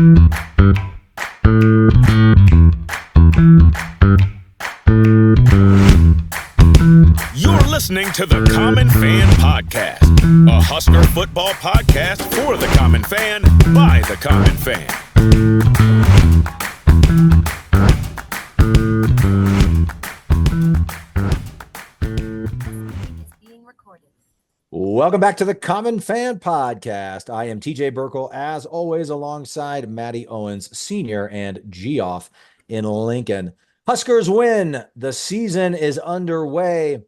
You're listening to the Common Fan Podcast, a Husker football podcast for the common fan by the common fan. Welcome back to the Common Fan Podcast. I am TJ Burkle, as always, alongside Matty Owens, Sr. and Geoff in Lincoln. Huskers win. The season is underway.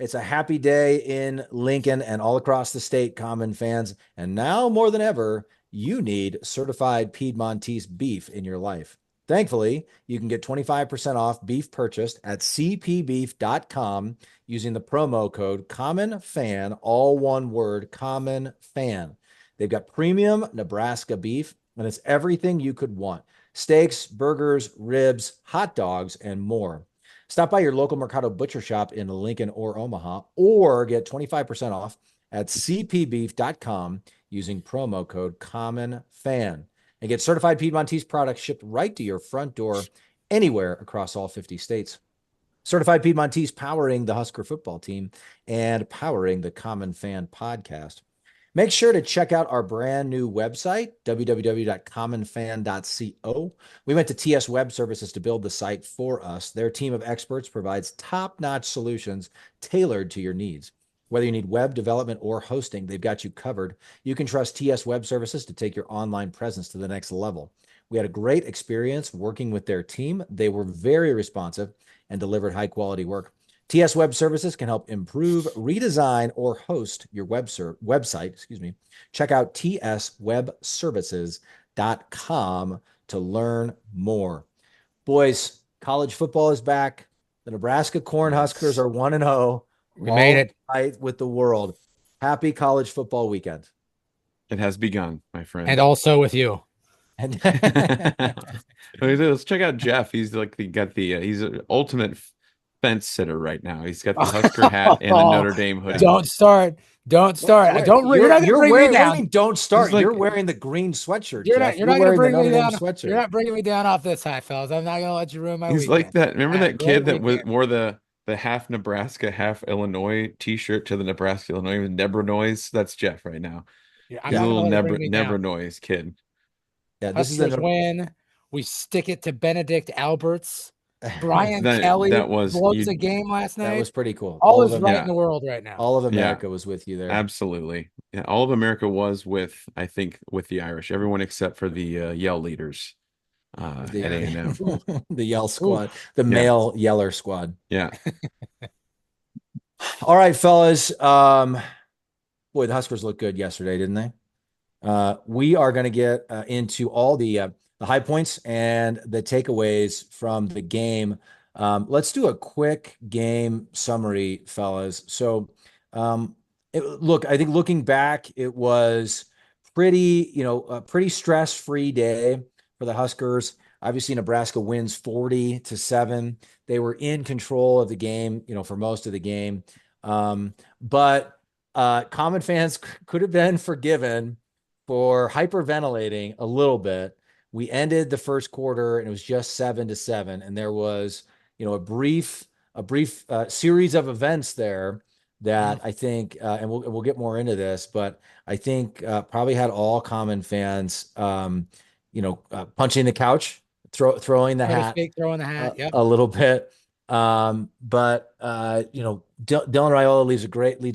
It's a happy day in Lincoln and all across the state, Common fans. And now more than ever, you need certified Piedmontese beef in your life. Thankfully, you can get 25% off beef purchased at cpbeef.com using the promo code COMMONFAN, all one word, COMMONFAN. They've got premium Nebraska beef, and it's everything you could want. Steaks, burgers, ribs, hot dogs, and more. Stop by your local Mercado Butcher Shop in Lincoln or Omaha, or get 25% off at cpbeef.com using promo code COMMONFAN. And get certified Piedmontese products shipped right to your front door anywhere across all 50 states. Certified Piedmontese, powering the Husker football team and powering the Common Fan Podcast. Make sure to check out our brand new website, www.commonfan.co. We went to TS Web Services to build the site for us. Their team of experts provides top-notch solutions tailored to your needs. Whether you need web development or hosting, they've got you covered. You can trust TS Web Services to take your online presence to the next level. We had a great experience working with their team. They were very responsive and delivered high-quality work. TS Web Services can help improve, redesign, or host your website. Check out tswebservices.com to learn more. Boys, college football is back. The Nebraska Cornhuskers are 1-0. We made it. Right with the world. Happy college football weekend. It has begun, my friend. And also with you. And let's check out Jeff. He's like he's an ultimate fence sitter right now. He's got the Husker hat and the Notre Dame hoodie. Don't start. You're not going to bring me down. Don't start. Like, you're wearing the green sweatshirt. You're not going to bring me down. Sweatshirt. You're not bringing me down off this high, fellas. I'm not going to let you ruin my He's weekend. like that. Remember that kid that wore the half Nebraska, half Illinois t-shirt to the Nebraska Illinois with Nebra Noise? That's Jeff right now. Yeah, he's a little Nebra Noise kid. Yeah, this Huskers win. We stick it to Benedict Alberts. Brian That Kelly was blows the game last night. That was pretty cool. All is right in the world right now. All of America was with you there. Absolutely. Yeah, all of America was with the Irish. Everyone except for the Yell leaders at A&M. The Yell squad. The male Yeller squad. Yeah. All right, fellas. Boy, the Huskers looked good yesterday, didn't they? We are going to get into all the high points and the takeaways from the game. Let's do a quick game summary, fellas. So, I think looking back, it was a pretty stress-free day for the Huskers. Obviously, Nebraska wins 40-7. They were in control of the game, for most of the game. But common fans could have been forgiven for hyperventilating a little bit. We ended the first quarter and it was just 7-7. And there was, a brief series of events there that I think, and we'll get more into this, but I think probably had all common fans, punching the couch, throwing the hat, a little bit. Dylan Raiola leads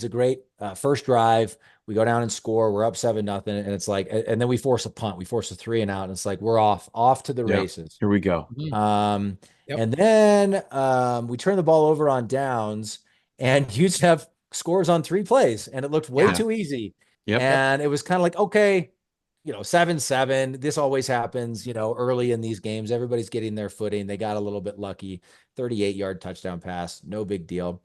a great first drive. We go down and score. We're up 7-0, and it's like, and then we force a punt. We force a 3 and out, and it's like we're off to the races. Here we go. And then we turn the ball over on downs, and UTEP scores on 3 plays, and it looked way too easy. And it was kind of like, okay, 7-7. This always happens, early in these games. Everybody's getting their footing. They got a little bit lucky. 38-yard touchdown pass, no big deal.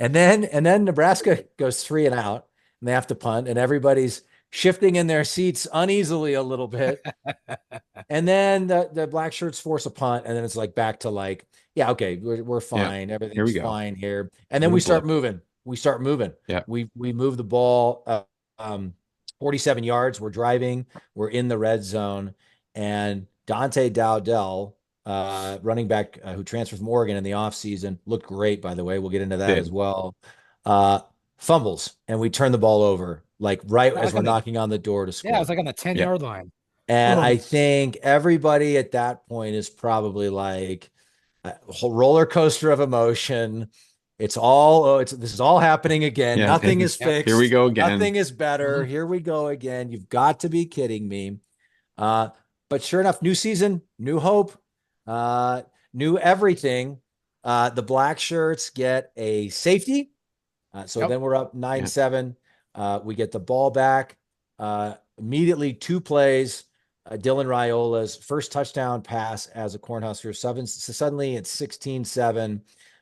And then Nebraska goes 3 and out, and they have to punt, and everybody's shifting in their seats uneasily a little bit. And then the black shirts force a punt, and then it's like back to like, okay, we're fine. Everything's fine here. And then we start moving. Yeah. We move the ball 47 yards. We're driving. We're in the red zone. And Dante Dowdell, running back who transferred from Oregon in the offseason, looked great, by the way. We'll get into that as well. Fumbles, and we turn the ball over, like right as we're knocking on the door to score. Yeah, it was like on the 10-yard line. And I think everybody at that point is probably like a whole roller coaster of emotion. This is all happening again. Nothing is fixed. Here we go again. Nothing is better. Here we go again. You've got to be kidding me. But sure enough, new season, new hope, new everything. The black shirts get a safety. So then we're up 9-7. We get the ball back. Immediately 2 plays. Dylan Raiola's first touchdown pass as a Cornhusker. Suddenly it's 16-7.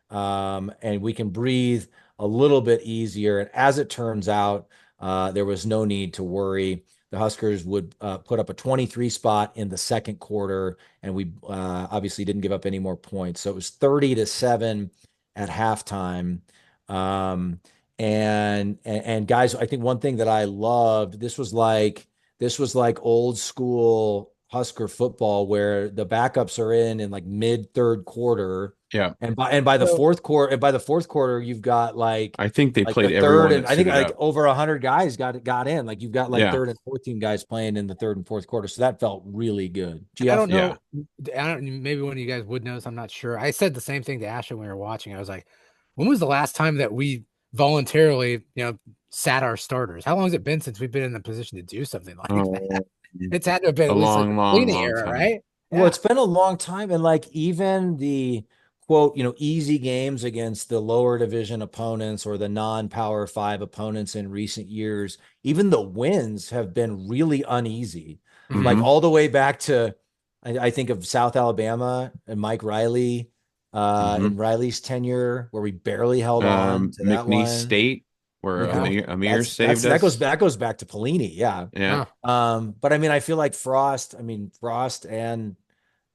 And we can breathe a little bit easier. And as it turns out, there was no need to worry. The Huskers would put up a 23 spot in the second quarter, and we obviously didn't give up any more points. So it was 30-7 at halftime. And guys, I think one thing that I loved, this was like old school Husker football where the backups are in like mid third quarter. Yeah. And by the fourth quarter, you've got like, I think they like played the everyone. third, and I think like over 100 guys got in. Like you've got like third and 14 guys playing in the third and fourth quarter. So that felt really good. I don't know. Maybe one of you guys would know. I'm not sure. I said the same thing to Ashley when we were watching. I was like, when was the last time that we voluntarily, sat our starters? How long has it been since we've been in the position to do something like that? It's had to have been a long era, time. right? Well, it's been a long time. And like even the quote, easy games against the lower division opponents or the non-Power 5 opponents in recent years, even the wins have been really uneasy. Mm-hmm. Like all the way back to, I think of South Alabama and Mike Riley, in Riley's tenure, where we barely held on to that McNeese one. State, where Amir saved us. That goes back to Pelini, yeah. But I mean, I feel like Frost and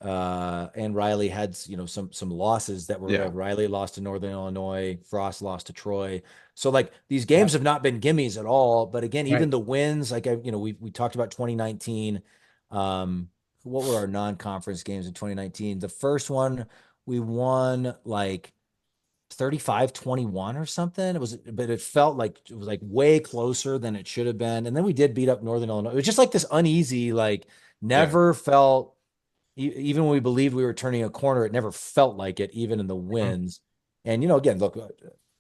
Riley had some losses that were Riley lost to Northern Illinois, Frost lost to Troy. So like these games have not been gimmies at all. But again, even the wins, like we talked about 2019. What were our non-conference games in 2019? The first one we won like 35-21 or something. But it felt like it was like way closer than it should have been. And then we did beat up Northern Illinois. It was just like this uneasy, like never felt, even when we believed we were turning a corner, it never felt like it, even in the wins. And, again, look,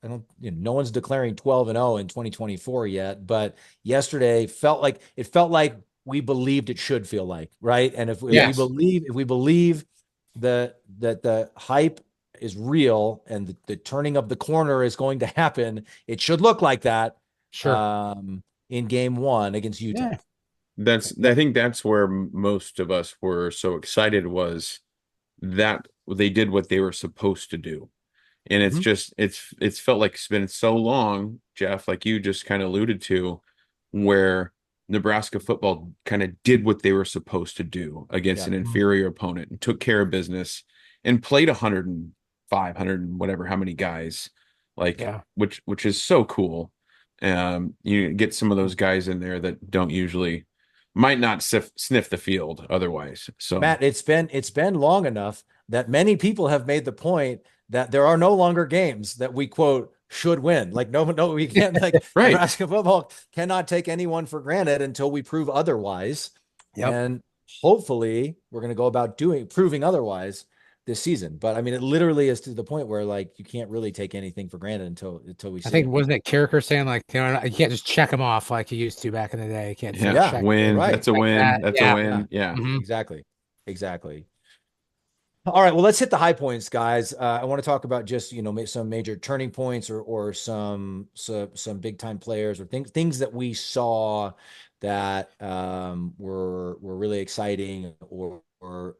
no one's declaring 12-0 in 2024 yet, but yesterday felt like we believed it should feel like, right? And if we believe that the hype is real and the turning of the corner is going to happen, it should look like that. Sure. In game 1 against UTEP. I think that's where most of us were so excited, was that they did what they were supposed to do. And it's just, it's felt like it's been so long, Jeff, like you just kind of alluded to, where Nebraska football kind of did what they were supposed to do against an inferior opponent and took care of business and played 105, 100 and whatever, how many guys, which is so cool. You get some of those guys in there that might not sniff the field otherwise. So Matt, it's been long enough that many people have made the point that there are no longer games that we quote should win. Like no, we can't, like Nebraska football cannot take anyone for granted until we prove otherwise. And hopefully we're going to go about proving otherwise this season. But I mean, it literally is to the point where like you can't really take anything for granted until we see. I think wasn't it Carricker saying like you can't just check them off like you used to back in the day. You can't win. Right. That's a win. That's a win. Yeah. Exactly. All right, well, let's hit the high points, guys. I want to talk about just some major turning points or some big time players or things that we saw that were really exciting or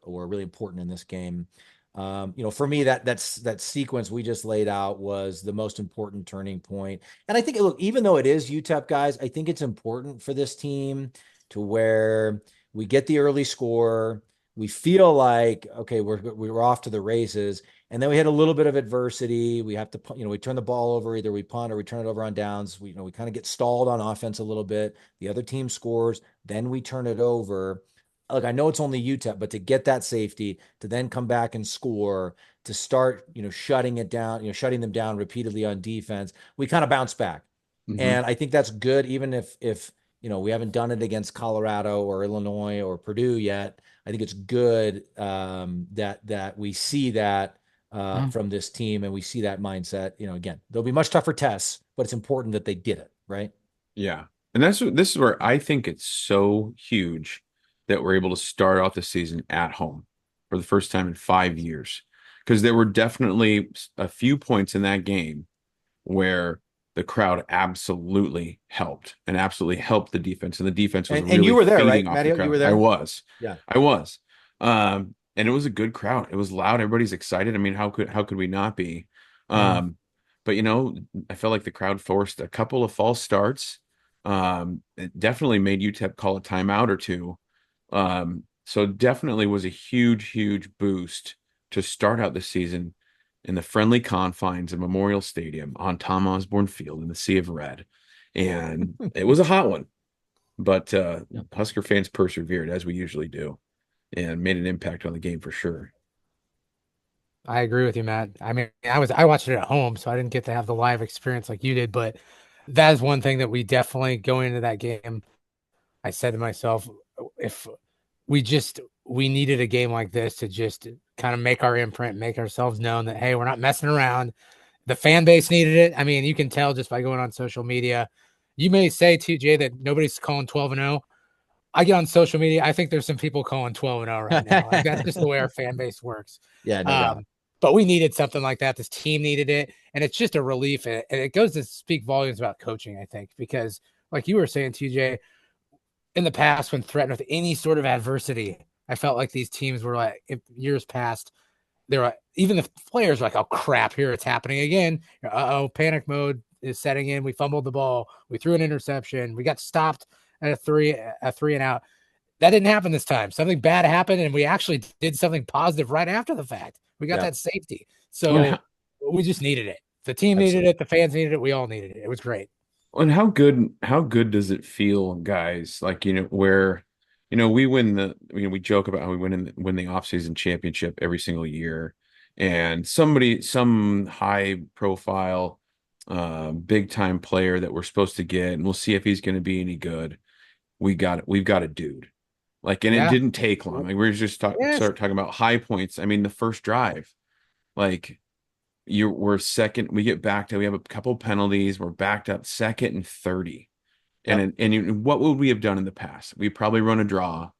really important in this game. For me, that sequence we just laid out was the most important turning point. And I think, look, even though it is UTEP, guys, I think it's important for this team to where we get the early score. We feel like, okay, we're off to the races. And then we had a little bit of adversity. We have to, we turn the ball over, either we punt or we turn it over on downs. We kind of get stalled on offense a little bit. The other team scores, then we turn it over. Look, I know it's only UTEP, but to get that safety, to then come back and score, to start, shutting it down, shutting them down repeatedly on defense, we kind of bounce back. And I think that's good, even if we haven't done it against Colorado or Illinois or Purdue yet. I think it's good that we see that from this team, and we see that mindset. Again, there'll be much tougher tests, but it's important that they did it, right? Yeah. And this is where I think it's so huge that we're able to start off the season at home for the first time in 5 years. Because there were definitely a few points in that game where the crowd absolutely helped the defense. And the defense was really you were there, right, feeding off Matty? the crowd. You were there? I was. Yeah. I was. And it was a good crowd. It was loud. Everybody's excited. I mean, how could we not be? But I felt like the crowd forced a couple of false starts. It definitely made UTEP call a timeout or two. So definitely was a huge, huge boost to start out the season in the friendly confines of Memorial Stadium on Tom Osborne Field in the Sea of Red. And it was a hot one, but Husker fans persevered, as we usually do, and made an impact on the game for sure. I agree with you, Matt. I mean, I watched it at home, so I didn't get to have the live experience like you did, but that is one thing that we definitely, going into that game, I said to myself, if we needed a game like this to just kind of make our imprint, make ourselves known that, hey, we're not messing around. The fan base needed it. I mean, you can tell just by going on social media. You may say, TJ, that nobody's calling 12-0. I get on social media. I think there's some people calling 12-0 right now. Like, that's just the way our fan base works. Yeah, no doubt. But we needed something like that. This team needed it. And it's just a relief. And it goes to speak volumes about coaching, I think, because like you were saying, TJ, in the past, when threatened with any sort of adversity, I felt like these teams were like, in years past, they're like, even the players were like, oh crap, here it's happening again. Panic mode is setting in. We fumbled the ball. We threw an interception. We got stopped at a three and out. That didn't happen this time. Something bad happened, and we actually did something positive right after the fact. We got that safety. So we just needed it. The team needed it. The fans needed it. We all needed it. It was great. And how good does it feel, guys? Like, where, we joke about how we win the offseason championship every single year, and some high profile, big time player that we're supposed to get, and we'll see if he's going to be any good. We've got a dude. Like, and it didn't take long. Like, we're just start talking about high points. I mean, the first drive, like, we're second. We get backed up. We have a couple penalties. We're backed up 2nd and 30. And what would we have done in the past? We probably run a draw,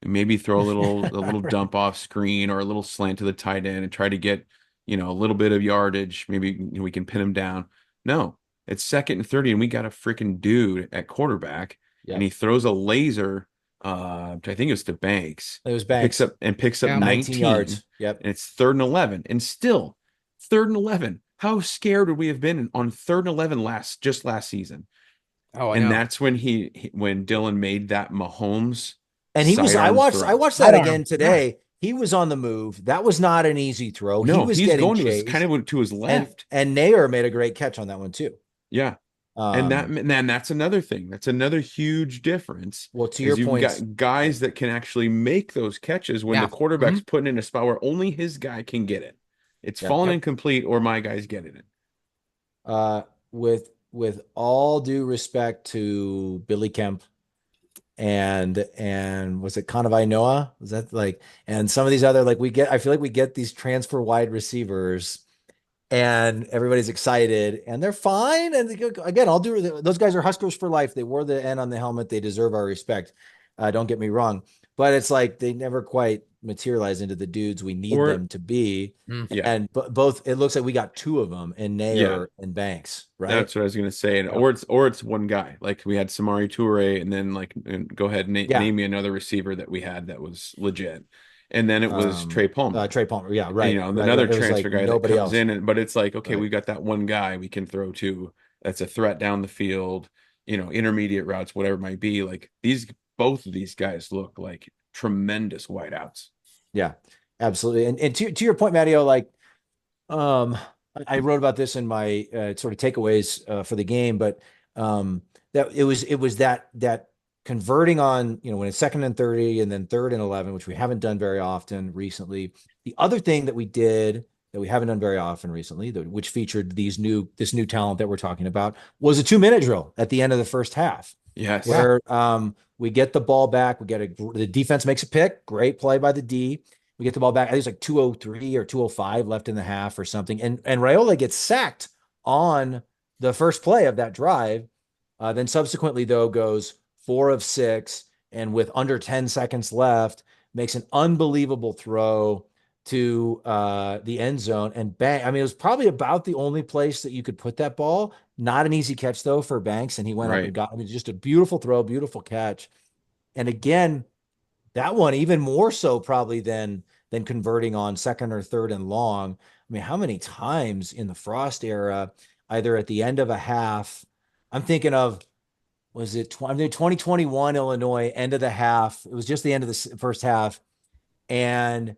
and maybe throw a little dump off screen or a little slant to the tight end and try to get, a little bit of yardage. Maybe we can pin him down. No, it's 2nd and 30, and we got a freaking dude at quarterback, and he throws a laser. I think it was to Banks. It was Banks. Picks up 19 yards. Yep. And it's 3rd and 11, and still 3rd and 11. How scared would we have been on 3rd and 11 last season? Oh, and that's when when Dylan made that Mahomes. And he was. I watched that again today. Yeah. He was on the move. That was not an easy throw. No, he's getting going to his left. And Neyor made a great catch on that one too. Yeah. And that's another thing. That's another huge difference. Well, to your point, got guys that can actually make those catches when the quarterback's putting in a spot where only his guy can get it. It's fallen incomplete, or my guy's getting it. With all due respect to Billy Kemp and was it Kanawai Noah? Was that and some of these other I feel like we get these transfer wide receivers. And everybody's excited, and they're fine. And again, those guys are Huskers for life. They wore the N on the helmet. They deserve our respect. Don't get me wrong, but it's like they never quite materialize into the dudes we need them to be. And both, it looks like we got 2 of them in Neyor and Banks, right? That's what I was going to say. And or it's one guy. Like, we had Samari Toure, and then go ahead and name me another receiver that we had that was legit. And then it was Trey Palmer. Trey Palmer, yeah, right. Another transfer guy that comes in, but it's like, okay, we've got that one guy we can throw to. That's a threat down the field, intermediate routes, whatever it might be. Like, both of these guys look like tremendous wideouts. Yeah, absolutely. And to your point, Matteo, Um, I wrote about this in my sort of takeaways for the game, but that it was that converting on, when it's 2nd and 30 and then 3rd and 11, which we haven't done very often recently. The other thing that we did that we haven't done very often recently, which featured this new talent that we're talking about, was a 2-minute drill at the end of the first half. Yes. Where we get the ball back, the defense makes a pick, great play by the D. We get the ball back. I think it's like 2:03 or 2:05 left in the half or something. And Raiola gets sacked on the first play of that drive. Then subsequently, though, goes 4 of 6, and with under 10 seconds left, makes an unbelievable throw to the end zone. And bang, I mean, it was probably about the only place that you could put that ball. Not an easy catch, though, for Banks. And he went up and got, I mean, just a beautiful throw, beautiful catch. And again, that one even more so probably than converting on 2nd or 3rd and long. I mean, how many times in the Frost era, either at the end of a half, I'm thinking of, was it 2021 Illinois, end of the half? It was just the end of the first half. And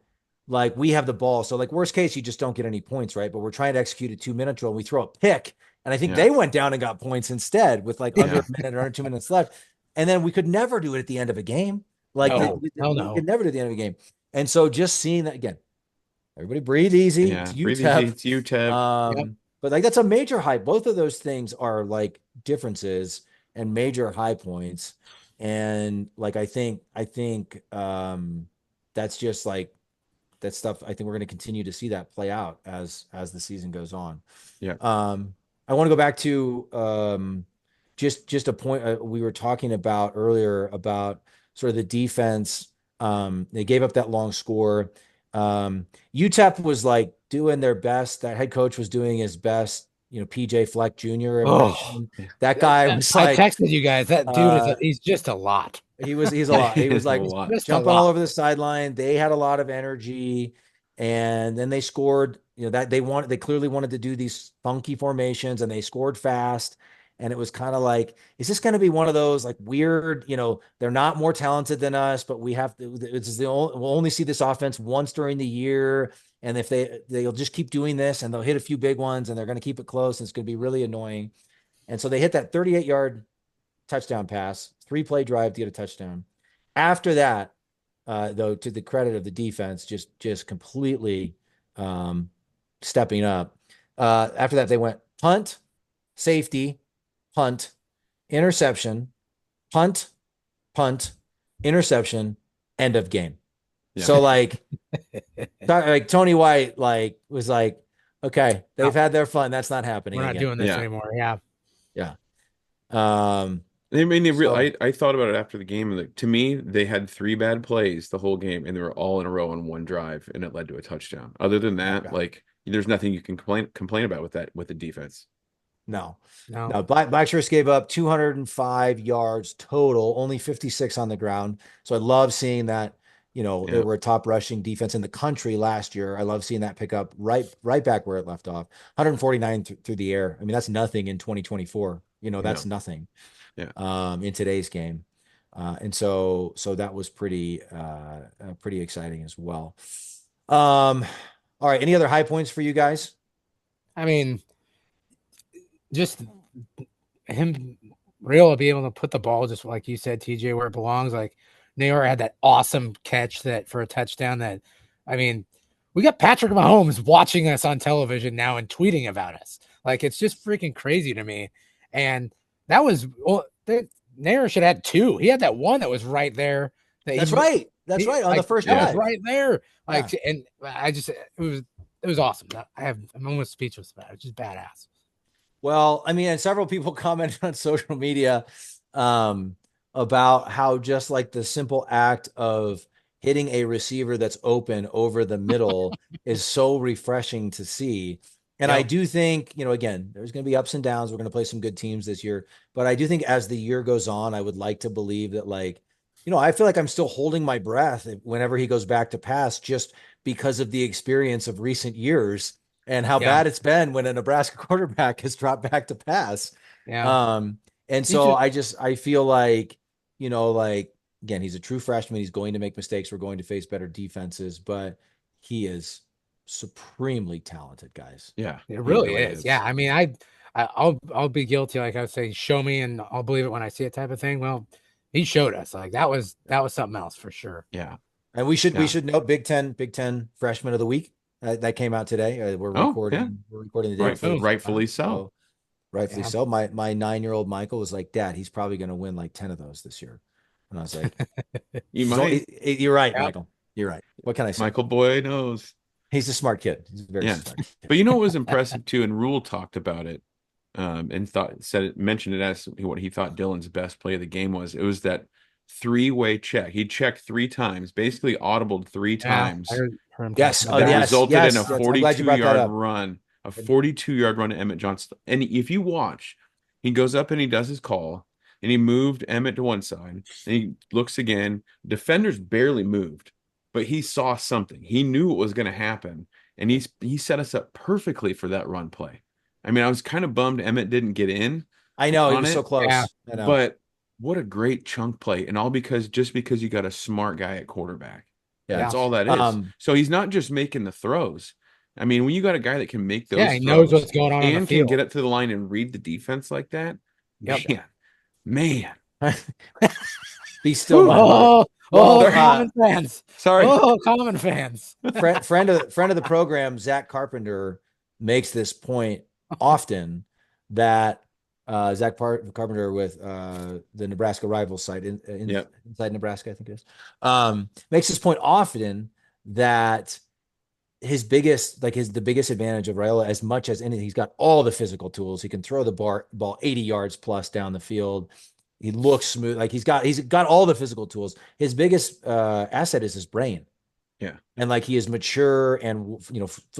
like, we have the ball. So like, worst case, you just don't get any points, right? But we're trying to execute a 2-minute drill and we throw a pick. And I think they went down and got points instead with like under a minute or under 2 minutes left. And then we could never do it at the end of a game. Like, we could never do it at the end of a game. And so just seeing that again, everybody breathe easy. Yeah, it's breathe UTEP. easy. It's UTEP. But like, that's a major high. Both of those things are like differences and major high points. And like, I think that's just like, that stuff. I think we're going to continue to see that play out as the season goes on. Yeah. I want to go back to just a point we were talking about earlier about sort of the defense. They gave up that long score. UTEP was like doing their best. That head coach was doing his best. PJ Fleck Jr. That guy was like, I texted you guys. That dude he's just a lot. He's a lot. He was like jumping all over the sideline. They had a lot of energy, and then they scored. That they clearly wanted to do these funky formations, and they scored fast. And it was kind of like, is this going to be one of those like weird? They're not more talented than us, but we have to. We'll only see this offense once during the year, and if they'll just keep doing this, and they'll hit a few big ones, and they're going to keep it close, and it's going to be really annoying. And so they hit that 38-yard touchdown pass, 3-play drive to get a touchdown. After that, though, to the credit of the defense, just completely stepping up. After that, they went punt, safety, punt, interception, punt, interception, end of game. Yeah. So like Tony White was like, okay, they've had their fun. That's not happening. We're not doing this anymore. Yeah. Yeah. I mean, I thought about it after the game. Like, to me, they had 3 bad plays the whole game, and they were all in a row on one drive, and it led to a touchdown. Other than that, like, there's nothing you can complain about with the defense. No. Black Shirts gave up 205 yards total, only 56 on the ground. So I love seeing that. They were a top rushing defense in the country last year. I love seeing that pick up right back where it left off. 149 through the air. I mean, that's nothing in 2024. That's nothing. Yeah. In today's game. And so that was pretty exciting as well. All right. Any other high points for you guys? I mean, just him, Raiola being able to put the ball, just like you said, TJ, where it belongs. Like, Neyor had that awesome catch for a touchdown that, I mean, we got Patrick Mahomes watching us on television now and tweeting about us. Like, it's just freaking crazy to me. And that was, Neyor should have had 2. He had that one that was right there. That's right. On the first drive. That was right there. Like, and I just, it was awesome. I'm almost speechless about it. It's just badass. Well, I mean, and several people commented on social media about how just like the simple act of hitting a receiver that's open over the middle is so refreshing to see. And I do think, again, there's going to be ups and downs. We're going to play some good teams this year. But I do think as the year goes on, I would like to believe that, like, I feel like I'm still holding my breath whenever he goes back to pass, just because of the experience of recent years and how bad it's been when a Nebraska quarterback has dropped back to pass. Yeah. And so I feel like, again, he's a true freshman. He's going to make mistakes. We're going to face better defenses, but he is supremely talented, guys. Yeah, It really is. Yeah. I mean, I'll be guilty. Like I would say, show me and I'll believe it when I see it type of thing. Well, he showed us like that was something else for sure. Yeah. And we should note Big Ten freshman of the week that came out today. We're recording the day rightfully so. Rightfully so. My 9-year-old Michael was like, Dad, he's probably going to win like 10 of those this year. And I was like, you're right, Michael. You're right. What can I say? Michael Boy knows. He's a smart kid. He's a very smart kid. But you know what was impressive too, and Rule talked about it, and mentioned it as what he thought Dylan's best play of the game was. It was that 3-way check. He checked 3 times, basically audibled 3 times. I heard him that resulted in a 42-yard run, a 42-yard run to Emmett Johnson. And if you watch, he goes up and he does his call, and he moved Emmett to one side, and he looks again. Defenders barely moved, but he saw something. He knew what was going to happen, and he set us up perfectly for that run play. I mean, I was kind of bummed Emmett didn't get in. I know, he was so close. Yeah. But what a great chunk play, and all because you got a smart guy at quarterback. Yeah, that's all that is. So he's not just making the throws. I mean, when you got a guy that can make those, he knows what's going on and can get up to the line and read the defense like that. Man. Be still. Common fans. Sorry. Common fans. friend of the program, Zach Carpenter, makes this point often that Zach Carpenter with the Nebraska rival site inside Nebraska, I think it is, makes this point often that the biggest advantage of Raiola, as much as anything, he's got all the physical tools. He can throw the ball 80 yards plus down the field. He looks smooth. Like he's got all the physical tools. His biggest asset is his brain. Yeah. And like he is mature and,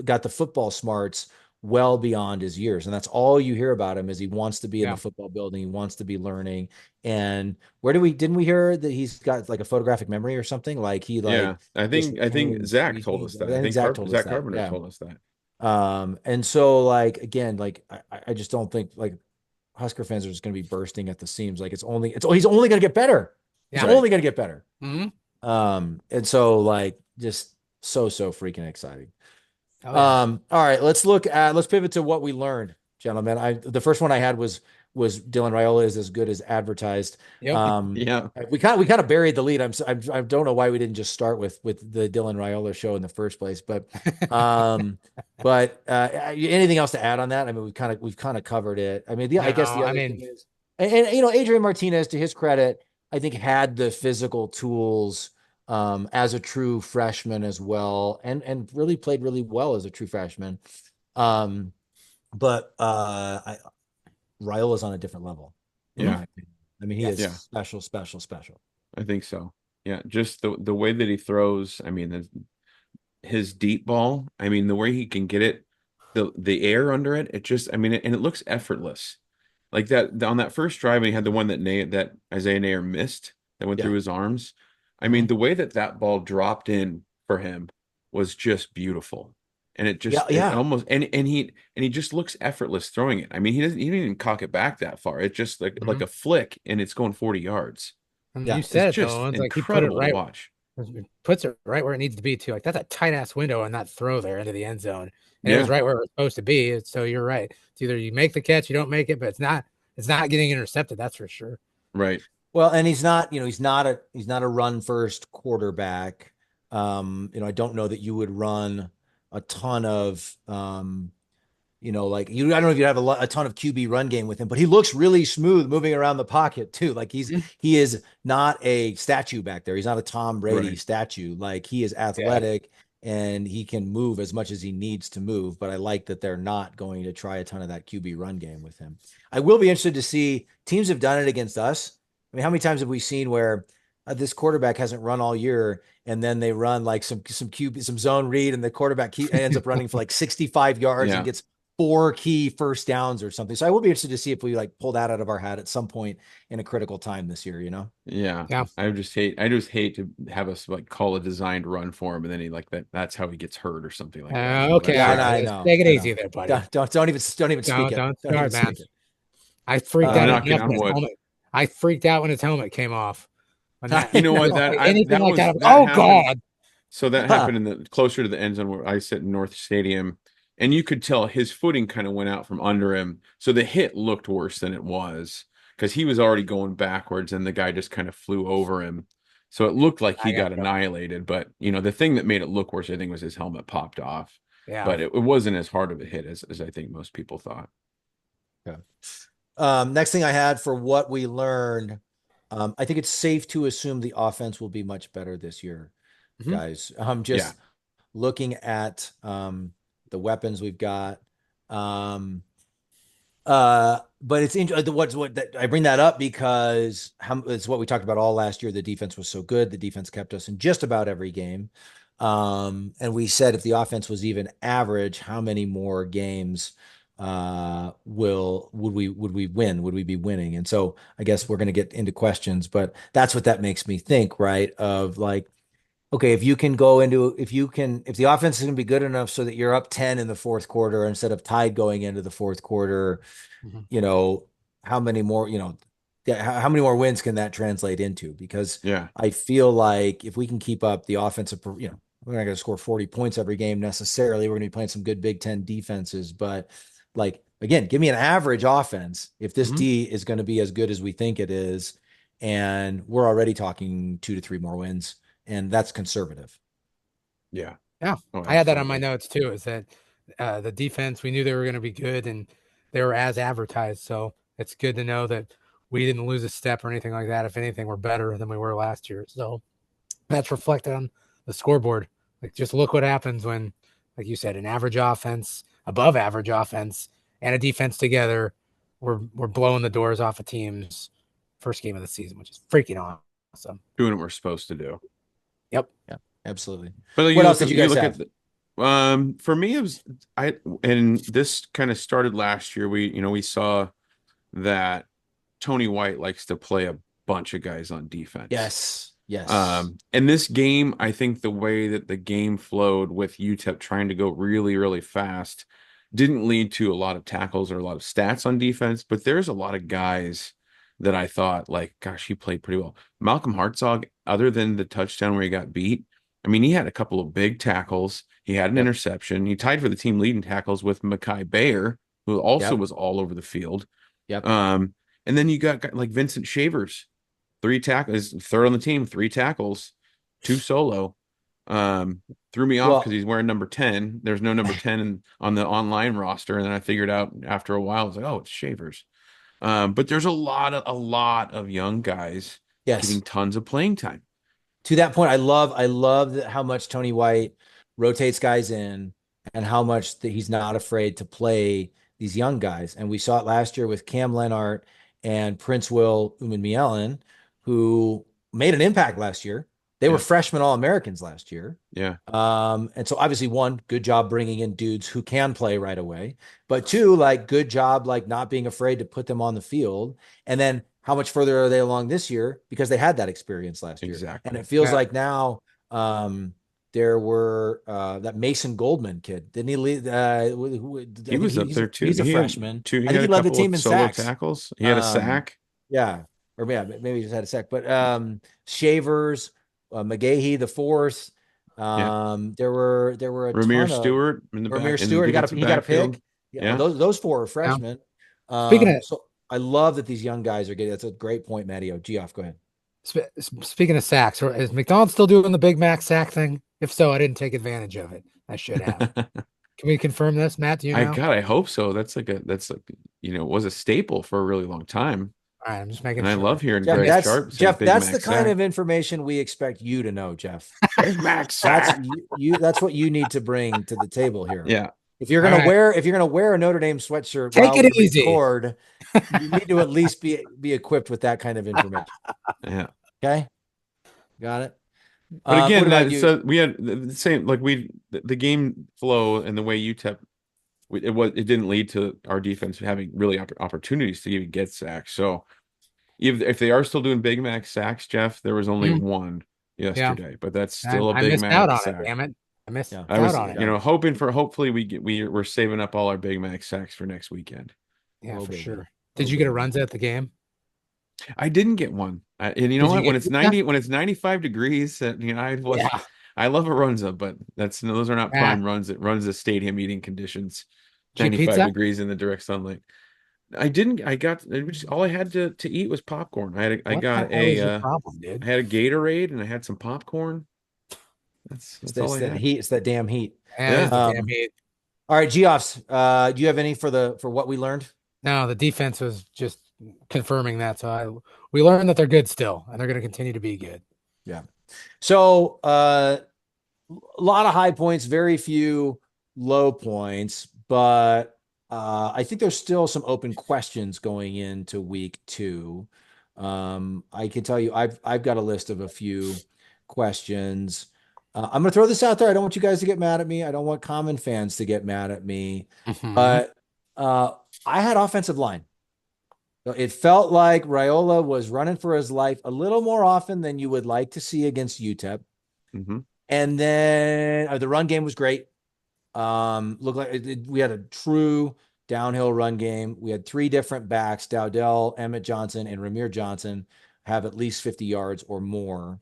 got the football smarts well beyond his years. And that's all you hear about him is he wants to be in the football building. He wants to be learning. And didn't we hear that he's got like a photographic memory or something? Like I think Zach told us that. I think Zach Carpenter told us that. And so like, again, like I just don't think like Husker fans are just going to be bursting at the seams. Like he's only going to get better. He's only going to get better. Mm-hmm. And so like, just so freaking exciting. All right, let's pivot to what we learned, gentlemen. The first one I had was Dylan Raiola is as good as advertised. Yep. We kind of buried the lead. I don't know why we didn't just start with the Dylan Raiola show in the first place, but anything else to add on that? I mean, we've kind of covered it. I mean, I guess the other thing is, and Adrian Martinez, to his credit, I think had the physical tools as a true freshman as well, and really played really well as a true freshman. But Raiola's on a different level. Yeah. I mean, he is special. I think so. Yeah. Just the way that he throws, I mean, his deep ball, I mean, the way he can get it, the air under it, and it looks effortless. Like that on that first drive, and he had the one that Isaiah Neyor missed that went through his arms. I mean, the way that ball dropped in for him was just beautiful, and it just it almost and he just looks effortless throwing it. I mean, he didn't even cock it back that far. It's just like a flick, and it's going 40 yards. And you said it's just incredible to watch. Puts it right where it needs to be too. Like that's a tight ass window on that throw there into the end zone, and it was right where it was supposed to be. So you're right. It's either you make the catch, you don't make it, but it's not getting intercepted. That's for sure. Right. Well, and he's not a run first quarterback. I don't know that you would run a ton of, I don't know if you have a ton of QB run game with him, but he looks really smooth moving around the pocket too. Like he is not a statue back there. He's not a Tom Brady statue. Like he is athletic and he can move as much as he needs to move. But I like that they're not going to try a ton of that QB run game with him. I will be interested to see, teams have done it against us. I mean, how many times have we seen where this quarterback hasn't run all year, and then they run like some zone read, and the quarterback ends up running for like 65 yards and gets 4 key first downs or something. So I will be interested to see if we like pull that out of our hat at some point in a critical time this year. Yeah. I just hate to have us like call a designed run for him, and then he that's how he gets hurt or something like that. Okay, I know. Take it easy there, buddy. Don't even speak it. Don't start, man. I freaked out. I freaked out when his helmet came off. You know what? God. So that happened in the closer to the end zone where I sit in North Stadium, and you could tell his footing kind of went out from under him. So the hit looked worse than it was because he was already going backwards, and the guy just kind of flew over him. So it looked like he got annihilated. But the thing that made it look worse, I think, was his helmet popped off. Yeah. But it wasn't as hard of a hit as I think most people thought. Okay. Next thing I had for what we learned, I think it's safe to assume the offense will be much better this year, guys. Just looking at the weapons we've got. But it's what I bring that up because it's what we talked about all last year. The defense was so good. The defense kept us in just about every game. And we said if the offense was even average, how many more games would we win? Would we be winning? And so I guess we're going to get into questions, but that's what that makes me think, right? Of like, okay, if the offense is going to be good enough so that you're up 10 in the fourth quarter instead of tied going into the fourth quarter, how many more, how many more wins can that translate into? Because I feel like if we can keep up the offensive, we're not going to score 40 points every game necessarily. We're going to be playing some good Big Ten defenses, but like, again, give me an average offense if this D is going to be as good as we think it is. And we're already talking 2 to 3 more wins. And that's conservative. Yeah. Oh, I had that on my notes too, is that the defense, we knew they were going to be good and they were as advertised. So it's good to know that we didn't lose a step or anything like that. If anything, we're better than we were last year. So that's reflected on the scoreboard. Like, just look what happens when, like you said, an average offense, above average offense, and a defense together, we're blowing the doors off of teams first game of the season, which is freaking awesome. Doing what we're supposed to do. Yep. Yeah, absolutely. But what else did you guys have? For me, it was and this kind of started last year. We saw that Tony White likes to play a bunch of guys on defense. Yes. And this game, I think the way that the game flowed with UTEP trying to go really, really fast didn't lead to a lot of tackles or a lot of stats on defense, but there's a lot of guys that I thought, like, gosh, he played pretty well. Malcolm Hartzog, other than the touchdown where he got beat, I mean, he had a couple of big tackles. He had an interception. He tied for the team leading tackles with Mekhi Bayer, who also was all over the field. And then you got like Vincent Shavers, 3 tackles, third on the team, 3 tackles, 2 solo. Threw me off because he's wearing number 10. There's no number 10 on the online roster. And then I figured out after a while, I was like, oh, it's Shavers. But there's a lot of young guys getting tons of playing time. To that point, I love how much Tony White rotates guys in and how much that he's not afraid to play these young guys. And we saw it last year with Cam Lenart and Prince Will Umanmielen, who made an impact last year. They were freshman All-Americans last year. Yeah. And so obviously, 1, good job bringing in dudes who can play right away. But 2, like, good job, like, not being afraid to put them on the field. And then how much further are they along this year? Because they had that experience last year. Exactly. And it feels like now there were that Mason Goldman kid. Didn't he lead? He was up there too. He's a freshman. He I think he led the team in sacks. Tackles. He had a sack. Yeah. Or maybe he just had a sack. But Shavers, McGahee the 4th. There were a Ramir ton Stewart in the back. Ramir Stewart, he got a pick. Yeah. Those 4 are freshmen. So I love that these young guys are getting. That's a great point, Matteo. Geoff, go ahead. Speaking of sacks, is McDonald still doing the Big Mac sack thing? If so, I didn't take advantage of it. I should have. Can we confirm this, Matt? Do you know? I hope so. That's like it was a staple for a really long time. All right, I'm just making sure. I love hearing Jeff, Greg Sharp say Jeff, Big that's Mac the kind sack. of information we expect you to know, Jeff. Big Mac sack. That's what you need to bring to the table here. Yeah. If you're gonna wear a Notre Dame sweatshirt, take it easy. Record, you need to at least be equipped with that kind of information. Yeah. Okay. Got it. But again, so we had the same, like the game flow and the way UTEP, it didn't lead to our defense having really opportunities to even get sacks. So if they are still doing Big Mac sacks, Jeff, there was only 1 yesterday, but that's still a Big Mac out on sack. It, damn it. I was on it. Hopefully we're saving up all our Big Mac sacks for next weekend. Yeah, for sure. Did you get a runs at the game? I didn't get one. And you know what? When it's 95 degrees, I I love Aronza, but those are not Ah, prime runs. It runs the stadium eating conditions, did you eat 95 pizza? degrees in the direct sunlight. I didn't. I got all I had to eat was popcorn. I What the got hell is your problem, I dude? had a Gatorade and I had some popcorn. That's all It's I that had. heat. It's that damn heat. Yeah, it's Yeah. the damn Um, heat. all right, Geoffs, do you have any for what we learned? No, the defense was just confirming that. We learned that they're good still, and they're going to continue to be good. Yeah. So, a lot of high points, very few low points, but I think there's still some open questions going into week 2. I can tell you, I've got a list of a few questions. I'm going to throw this out there. I don't want you guys to get mad at me. I don't want common fans to get mad at me, Mhm. but I had offensive line. It felt like Raiola was running for his life a little more often than you would like to see against UTEP. Hmm. And then the run game was great. Looked like we had a true downhill run game. We had 3 different backs: Dowdell, Emmett Johnson, and Ramir Johnson have at least 50 yards or more.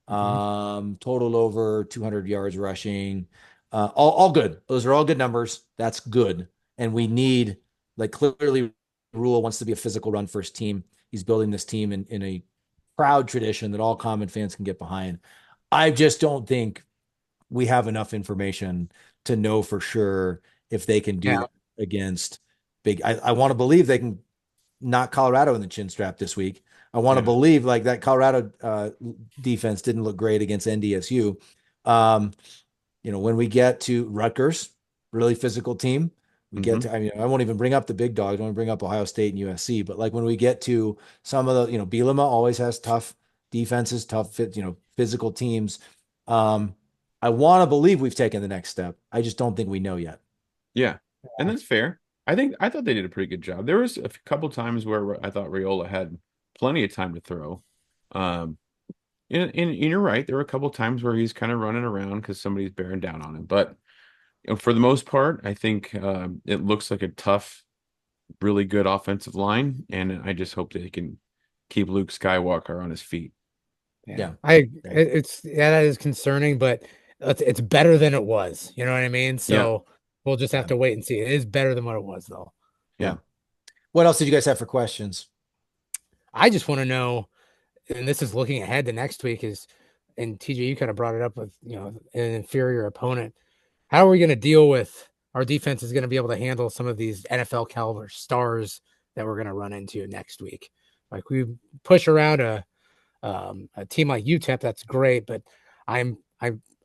Mhm. Totaled over 200 yards rushing. All good. Those are all good numbers. That's good. And we need, like, clearly Rule wants to be a physical run first team. He's building this team in a proud tradition that all common fans can get behind. I just don't think we have enough information to know for sure if they can do Yeah. that against big. I want to believe they can knock Colorado in the chin strap this week. I want to Yeah. believe like that Colorado defense didn't look great against NDSU. Um, when we get to Rutgers, really physical team, we get Hmm. to, I mean, I won't even bring up the big dogs. I won't bring up Ohio State and USC, but like when we get to some of the, Bielema always has tough defenses, tough fit, physical teams. Um, I want to believe we've taken the next step. I just don't think we know yet. Yeah. And that's fair. I thought they did a pretty good job. There was a couple times where I thought Raiola had plenty of time to throw. Um, and you're right. There were a couple times where he's kind of running around because somebody's bearing down on him. But for the most part, I think it looks like a tough, really good offensive line, and I just hope that he can keep Luke Skywalker on his feet. Yeah. That is concerning, but it's better than it was. You know what I mean? Yeah, So we'll just have Yeah. to wait and see. It is better than what it was, though. Yeah. What else did you guys have for questions? I just want to know, and this is looking ahead to next week, and TJ, you kind of brought it up with an inferior opponent. How are we going to deal with our defense is going to be able to handle some of these NFL caliber stars that we're going to run into next week? Like we push around a team like UTEP, that's great, but I'm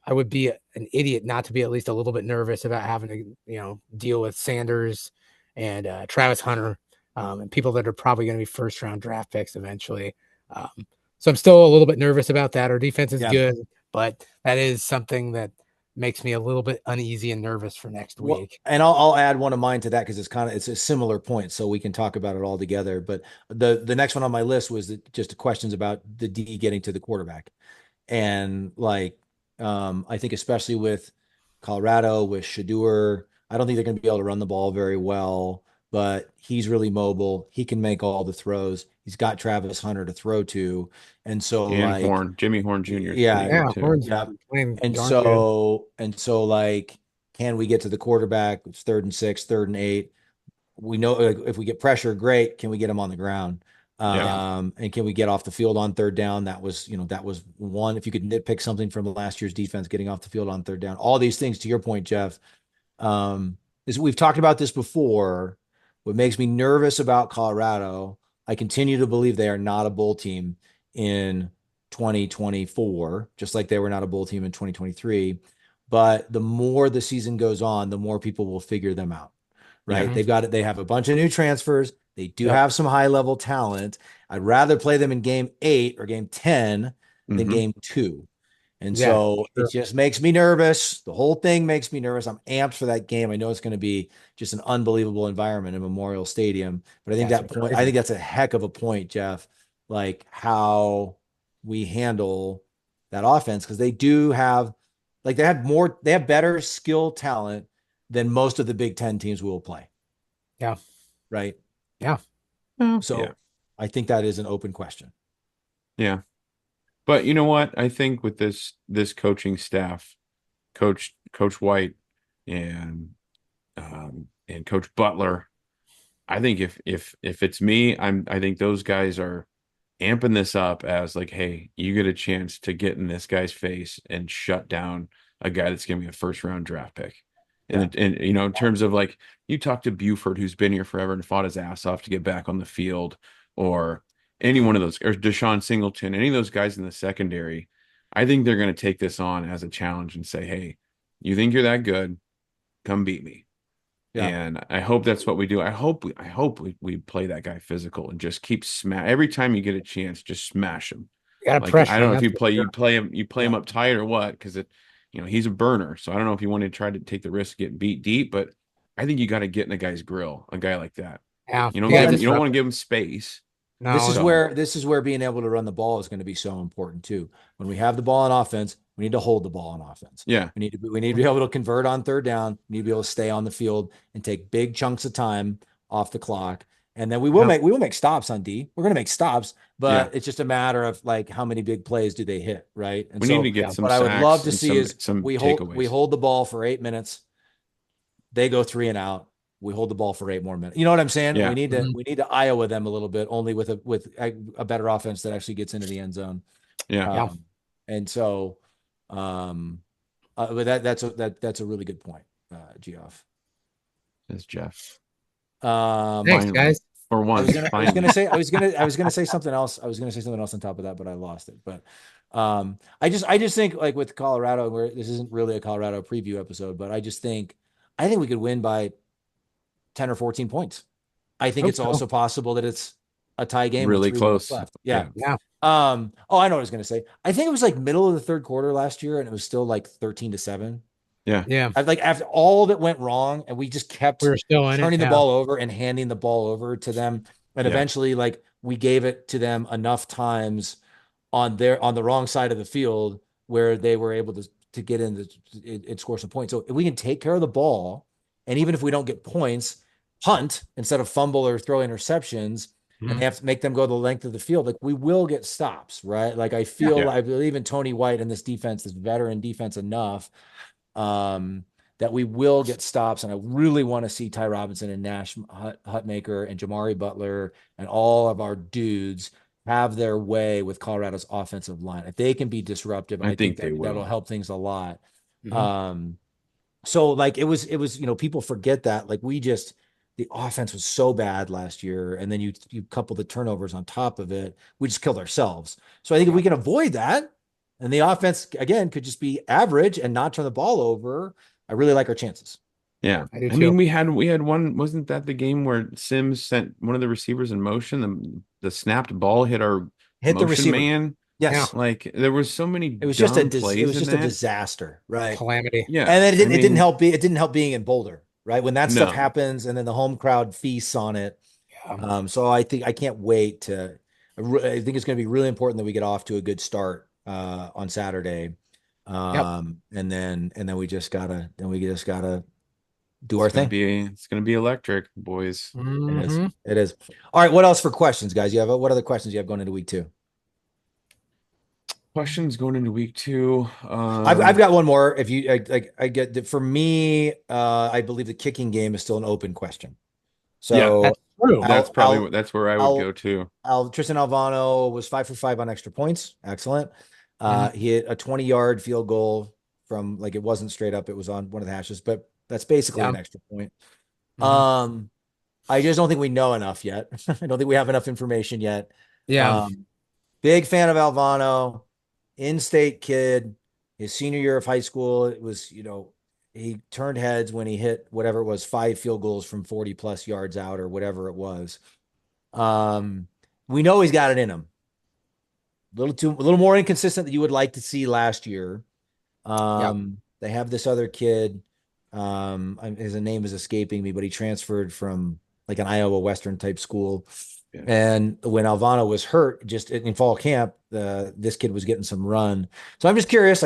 I would be an idiot not to be at least a little bit nervous about having to deal with Sanders and Travis Hunter, and people that are probably going to be first round draft picks eventually. So I'm still a little bit nervous about that. Our defense is Yeah. good, but that is something that makes me a little bit uneasy and nervous for next Well, week. and I'll add one of mine to that because it's a similar point, so we can talk about it all together. But the next one on my list was just questions about the D getting to the quarterback, and like I think especially with Colorado with Shadur, I don't think they're going to be able to run the ball very well. But he's really mobile. He can make all the throws. He's got Travis Hunter to throw to, and so and like Horn, Jimmy Horn Jr. is pretty yeah, Yeah, good too. Horn's yeah. playing And darn good. so like, can we get to the quarterback? It's 3rd and 6, 3rd and 8. We know like, if we get pressure, great. Can we get him on the ground? Yeah, Yeah, And can we get off the field on 3rd down? That was one. If you could nitpick something from last year's defense, getting off the field on 3rd down, all these things to your point, Jeff. We've talked about this before. What makes me nervous about Colorado, I continue to believe they are not a bowl team in 2024, just like they were not a bowl team in 2023. But the more the season goes on, the more people will figure them out, yeah, right? They have a bunch of new transfers. They do yep, have some high level talent. I'd rather play them in game 8 or game 10 than hmm game 2. And yeah, so it sure. just makes me nervous. The whole thing makes me nervous. I'm amped for that game. I know it's going to be just an unbelievable environment in Memorial Stadium. But I think Yeah, it's that point, I crazy. think that's a heck of a point, Jeff. Like how we handle that offense because they do have, like, they have better skill talent than most of the Big Ten teams will play. Yeah, Right. yeah. oh, yeah, So I think that is an open question. yeah. But you know what? I think with this coaching staff, Coach White and Coach Butler, I think if it's me, I think those guys are amping this up as like, hey, you get a chance to get in this guy's face and shut down a guy that's going to be a first round draft pick. And you know, in terms of like you talk to Buford, who's been here forever and fought his ass off to get back on the field, or any one of those, or Deshaun Singleton, any of those guys in the secondary, I think they're going to take this on as a challenge and say, hey, you think you're that good? Come beat me. Yeah. And I hope that's what we do. I hope we play that guy physical and just keep smash every time you get a chance, just smash him. You gotta Like pressure I don't him, know if that's for sure. you play him up tight or what, because he's a burner. So I don't know if you want to try to take the risk of getting beat deep, but I think you got to get in a guy's grill, a guy like that. Yeah. You don't Yeah, you don't want to give him space. no, This is So- where being able to run the ball is going to be so important too. When we have the ball on offense, we need to hold the ball on offense. Yeah. We need to be able to convert on third down. We need to be able to stay on the field and take big chunks of time off the clock. And then we will make stops on D. We're going to make stops, but it's just a matter of like how many big plays do they hit, right? And We need to get some what I would sacks love to and see is some we takeaways. hold the ball for 8 minutes. They go 3 and out. We hold the ball for 8 more minutes. You know what I'm saying? Yeah. We need to Iowa them a little bit, only with a better offense that actually gets into the end zone. Yeah. And so, but that's a really good point, Geoff. That's Jeff. Thanks, Finally. guys. For I once. was gonna finally. say something else. I was gonna say something else on top of that, but I lost it. But I just think like with Colorado, where this isn't really a Colorado preview episode, but I think we could win by 10 or 14 points. I think it's also possible that it's a tie game Really with 3 minutes close. left. Yeah. Yeah. I know what I was gonna say. I think it was like middle of the third quarter last year, and it was still like 13-7. Yeah. Like after all that went wrong, and we just kept We were still in turning it. the ball over and handing the ball over to them, and eventually, like we gave it to them enough times on the wrong side of the field where they were able to get in and score some points. So if we can take care of the ball, and even if we don't get points, punt instead of fumble or throw interceptions, and they have to make them go the length of the field, like we will get stops, right? Like I believe in Tony White and this defense, this veteran defense enough that we will get stops. And I really want to see Ty Robinson and Nash Hutmaker and Jamari Butler and all of our dudes have their way with Colorado's offensive line. If they can be disruptive, I think that'll help things a lot. So like it was, people forget that like the offense was so bad last year. And then you couple the turnovers on top of it, we just killed ourselves. So I think if we can avoid that, and the offense, again, could just be average and not turn the ball over, I really like our chances. Yeah. I do I mean, too. we had one, wasn't that the game where Sims sent one of the receivers in motion? The snapped ball hit the Hit receiver. Man. Yes. Like there was so many It was just dumb plays it was in just a that. disaster, right? Calamity. Yeah. And then it didn't help being in Boulder, right? When that stuff No. happens and then the home crowd feasts on it. Yeah. So I can't wait I think it's going to be really important that we get off to a good start on Saturday. And then we just gotta do our thing. It's gonna be electric, boys. It is. All right. What else for questions, guys? What other questions you have going into week 2? Questions going into week 2. I've got one more. If you I get that for me, I believe the kicking game is still an open question. So That's true. That's where I would go to. Tristan Alvano was 5 for 5 on extra points. Excellent. He hit a 20-yard field goal from it wasn't straight up. It was on one of the hashes, but that's basically an extra point. I just don't think we know enough yet. I don't think we have enough information yet. Yeah. Big fan of Alvano, in-state kid, his senior year of high school. It was, he turned heads when he hit whatever it was, 5 field goals from 40 plus yards out or whatever it was. We know he's got it in him. A little more inconsistent than you would like to see last year. They have this other kid. His name is escaping me, but he transferred from like an Iowa Western type school. Yeah. And when Alvano was hurt, just in fall camp, this kid was getting some run. So I'm just curious.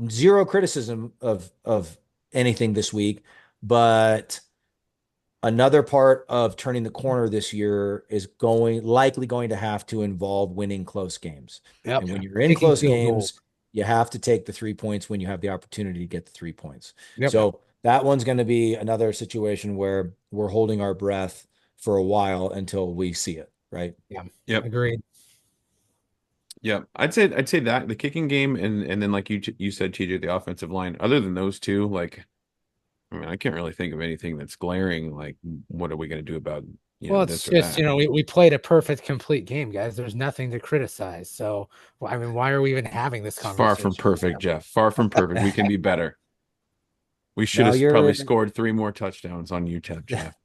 Zero criticism of anything this week, but Another part of turning the corner this year is likely going to have to involve winning close games. Yep. And when you're in Kicking close field games, goals. you have to take the 3 points when you have the opportunity to get the 3 points. Yep. So that one's going to be another situation where we're holding our breath for a while until we see it, right? Yeah. Yep. Agreed. Yep. I'd say that the kicking game and then like you said, TJ, the offensive line. Other than those two, like, I mean, I can't really think of anything that's glaring. Like, what are we going to do about Well, it's this or just, that? we played a perfect, complete game, guys. There's nothing to criticize. So, I mean, why are we even having this It's far from conversation? perfect, Jeff. Far from perfect. We can be better. We should Now have you're probably scored 3 more touchdowns on UTEP, Jeff.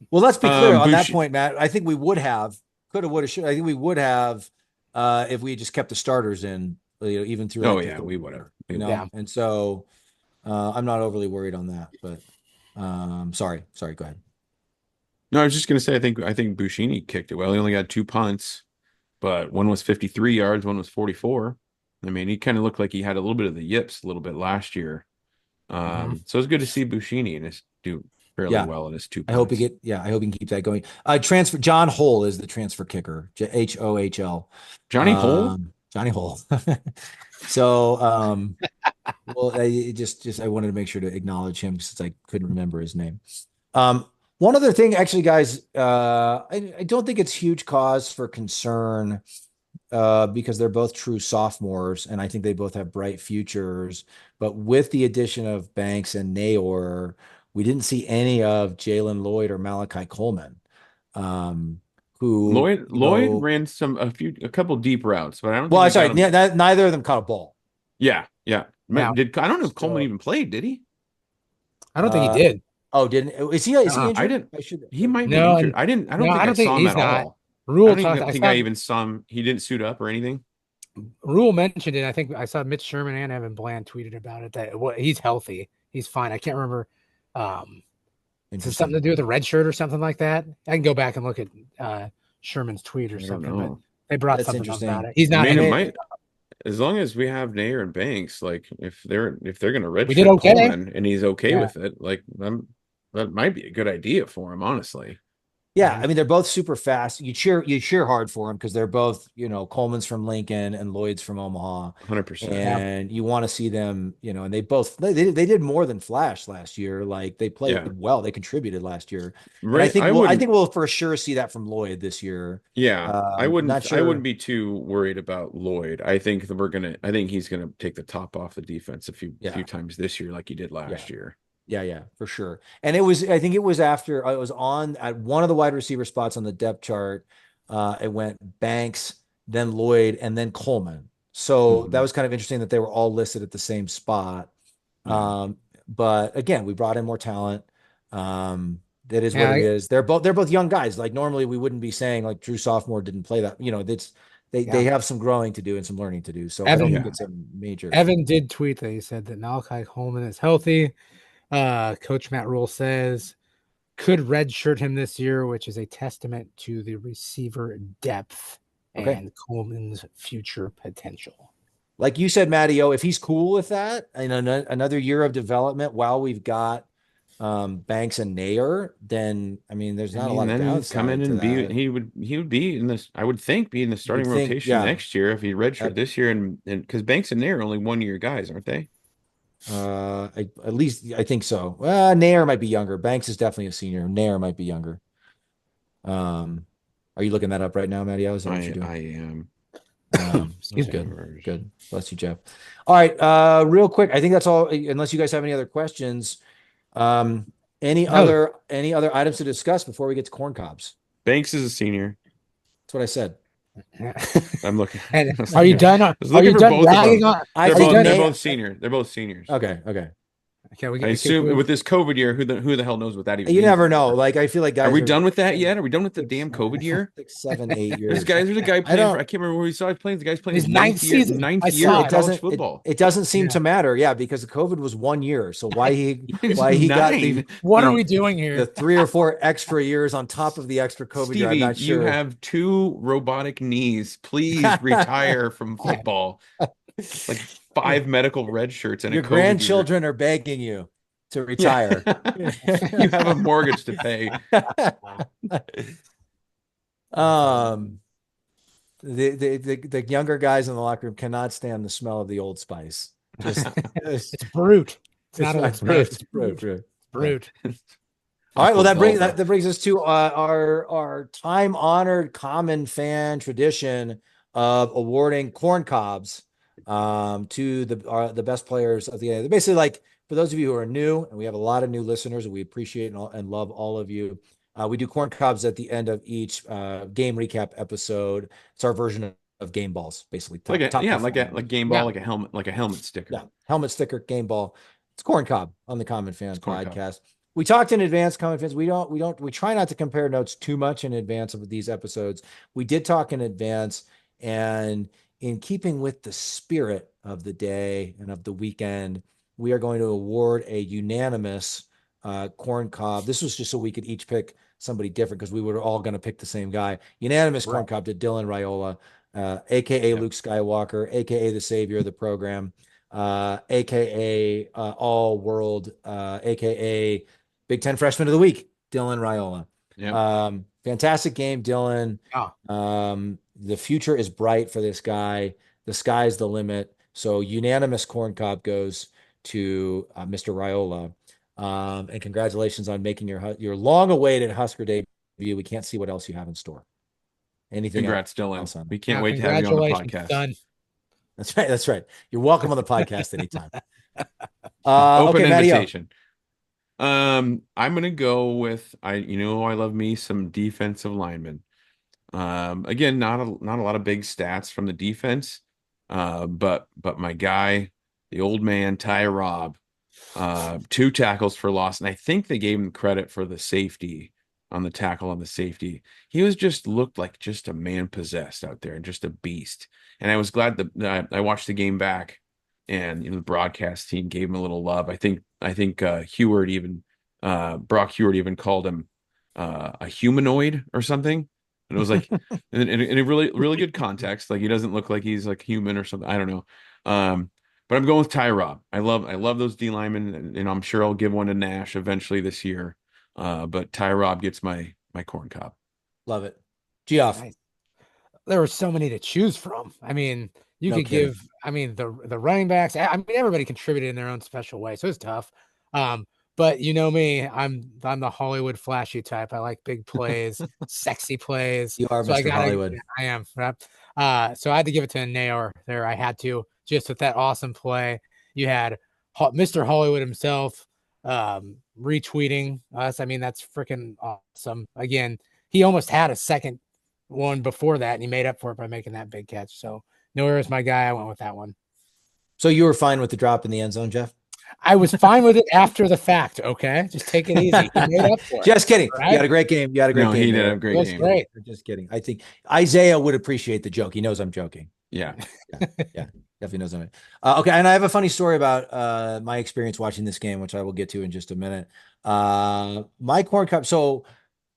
Well, let's be clear on that Bush, point, Matt. I think we would have, could have, would have, should. I think we would have, if we just kept the starters in, even through Oh like yeah, we would have. Yeah. And so I'm not overly worried on that. But sorry, go ahead. No, I was just gonna say I think Bushini kicked it well. He only got 2 punts, but one was 53 yards, one was 44. I mean, he kind of looked like he had a little bit of the yips a little bit last year. So it's good to see Bushini and his do fairly well in his 2 punts. I hope he can keep that going. Transfer John Hole is the transfer kicker. Hohl. Johnny Hole? Johnny Hole. So well, I wanted to make sure to acknowledge him since I couldn't remember his name. One other thing, actually, guys, I don't think it's huge cause for concern because they're both true sophomores, and I think they both have bright futures. But with the addition of Banks and Neyor, we didn't see any of Jalen Lloyd or Malachi Coleman, who Lloyd ran a couple deep routes, but I don't. Well, I'm sorry, neither of them caught a ball. Yeah. Yeah. I don't know if Coleman even played. Did he? I don't think he did. Oh, didn't? Is he injured? I didn't. He might be No, injured. I don't think I saw him at all. Rule I don't talked. think I even saw him. He didn't suit up or anything. Rule mentioned it. I think I saw Mitch Sherman and Evan Bland tweeted about it that he's healthy. He's fine. I can't remember. Is it something to do with a red shirt or something like that? I can go back and look at Sherman's tweet or something. But they brought something up about it. He's not. I mean, it might, as long as we have Neyor and Banks, like if they're going to redshirt Coleman and he's okay with it, like that might be a good idea for him, honestly. Yeah, I mean they're both super fast. You cheer hard for them because they're both, Coleman's from Lincoln and Lloyd's from Omaha. 100%. And you want to see them, and they did more than flash last year. Like they played well, they contributed last year. Right. I think we'll for sure see that from Lloyd this year. Yeah, I wouldn't be too worried about Lloyd. I think he's gonna take the top off the defense a few times this year, like he did last year. Yeah, for sure. And I think it was after I was on at one of the wide receiver spots on the depth chart. It went Banks, then Lloyd, and then Coleman. So that was kind of interesting that they were all listed at the same spot. But again, we brought in more talent. That is what it is. They're both young guys. Like normally we wouldn't be saying like true sophomore didn't play that. They have some growing to do and some learning to do. So I don't think it's a major. Evan did tweet that he said that Malachi Coleman is healthy. Coach Matt Rule says could redshirt him this year, which is a testament to the receiver depth and Coleman's future potential. Like you said, Matty, if he's cool with that, and another year of development while we've got Banks and Neyor, then there's not a lot of downside. Come in and he would be in this. I would think be in the starting rotation next year if he redshirt this year, and because Banks and Neyor are only 1 year guys, aren't they? At least I think so. Neyor might be younger. Banks is definitely a senior. Neyor might be younger. Are you looking that up right now, Matty? I am. Good. Bless you, Jeff. All right. Real quick. I think that's all. Unless you guys have any other questions. Any other items to discuss before we get to corn cobs? Banks is a senior. That's what I said. I'm looking. And are you done? Are you done bragging on? They're both seniors. They're both seniors. Okay. I assume with this COVID year, who the hell knows what that even means? You never know. Like I feel like guys. Are we done with that yet? Are we done with the damn COVID year? 6, 7, 8 years. There's a guy playing. I can't remember where he saw him playing. The guy's playing his ninth year of college football. It doesn't seem to matter, because the COVID was 1 year. So why he got the what are we doing here? The 3 or 4 extra years on top of the extra COVID year. I'm not sure. You have 2 robotic knees. Please retire from football. Like 5 medical red shirts and your grandchildren are begging you. to retire. You have a mortgage to pay. The younger guys in the locker room cannot stand the smell of the Old Spice. It's brute. It's not Old Spice. It's brute. Brute. All right. Well, that brings us to our time honored common fan tradition of awarding corn cobs to the best players of the game. Basically, like for those of you who are new, and we have a lot of new listeners, and we appreciate and love all of you. We do corn cobs at the end of each game recap episode. It's our version of game balls, basically. Like game ball, like a helmet sticker. Yeah, helmet sticker, game ball. It's corn cob on the Common Fan podcast. We talked in advance, Common Fans. We try not to compare notes too much in advance of these episodes. We did talk in advance, and in keeping with the spirit of the day and of the weekend, we are going to award a unanimous corn cob. This was just so we could each pick somebody different because we were all going to pick the same guy. Unanimous corn cob to Dylan Raiola, aka Luke Skywalker, aka the savior of the program, aka all world, aka Big Ten Freshman of the Week, Dylan Raiola. Yeah. Fantastic game, Dylan. The future is bright for this guy. The sky's the limit. So unanimous corn cob goes to Mr. Raiola. And congratulations on making your long-awaited Husker debut. We can't see what else you have in store. Anything? Congrats, Dylan. We can't wait to have you on the podcast. Son. That's right. You're welcome on the podcast anytime. Open invitation. I'm gonna go with I love me some defensive linemen. Again, not a lot of big stats from the defense, but my guy, the old man Ty Robb, 2 tackles for loss, and I think they gave him credit for the safety on the tackle on the safety. He looked like just a man possessed out there and just a beast. And I was glad that I watched the game back, and the broadcast team gave him a little love. I think Brock Heward even called him a humanoid or something. And it was like in a really good context. Like he doesn't look like he's like human or something. I don't know. But I'm going with Ty Robb. I love those D linemen, and I'm sure I'll give one to Nash eventually this year. But Ty Robb gets my corn cob. Love it. Geoff. Nice. There were so many to choose from. I mean, you could give, the running backs. I mean, everybody contributed in their own special way, so it's tough. But you know me, I'm the Hollywood flashy type. I like big plays, sexy plays. You are Mr. Hollywood. I am. Right? So I had to give it to Neyor there. I had to, just with that awesome play. You had Mr. Hollywood himself retweeting us. I mean, that's freaking awesome. Again, he almost had a second one before that, and he made up for it by making that big catch. So Neyor is my guy. I went with that one. So you were fine with the drop in the end zone, Geoff? I was fine with it after the fact. Okay, just take it easy. He made up for it. Just kidding. Right? You had a great game. He did a great game. Great. Just kidding. I think Isaiah would appreciate the joke. He knows I'm joking. Yeah. Definitely knows I'm. Okay, and I have a funny story about my experience watching this game, which I will get to in just a minute. My corn cup. So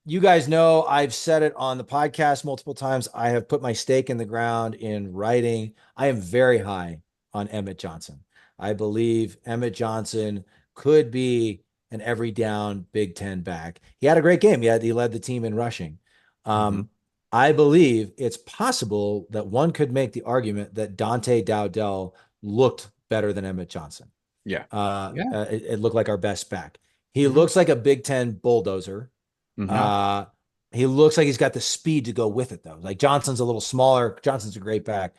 you guys know I've said it on the podcast multiple times. I have put my stake in the ground in writing. I am very high on Emmett Johnson. I believe Emmett Johnson could be an every down Big Ten back. He had a great game. He led the team in rushing. I believe it's possible that one could make the argument that Dante Dowdell looked better than Emmett Johnson. Yeah. It looked like our best back. He looks like a Big Ten bulldozer. He looks like he's got the speed to go with it, though. Like Johnson's a little smaller. Johnson's a great back.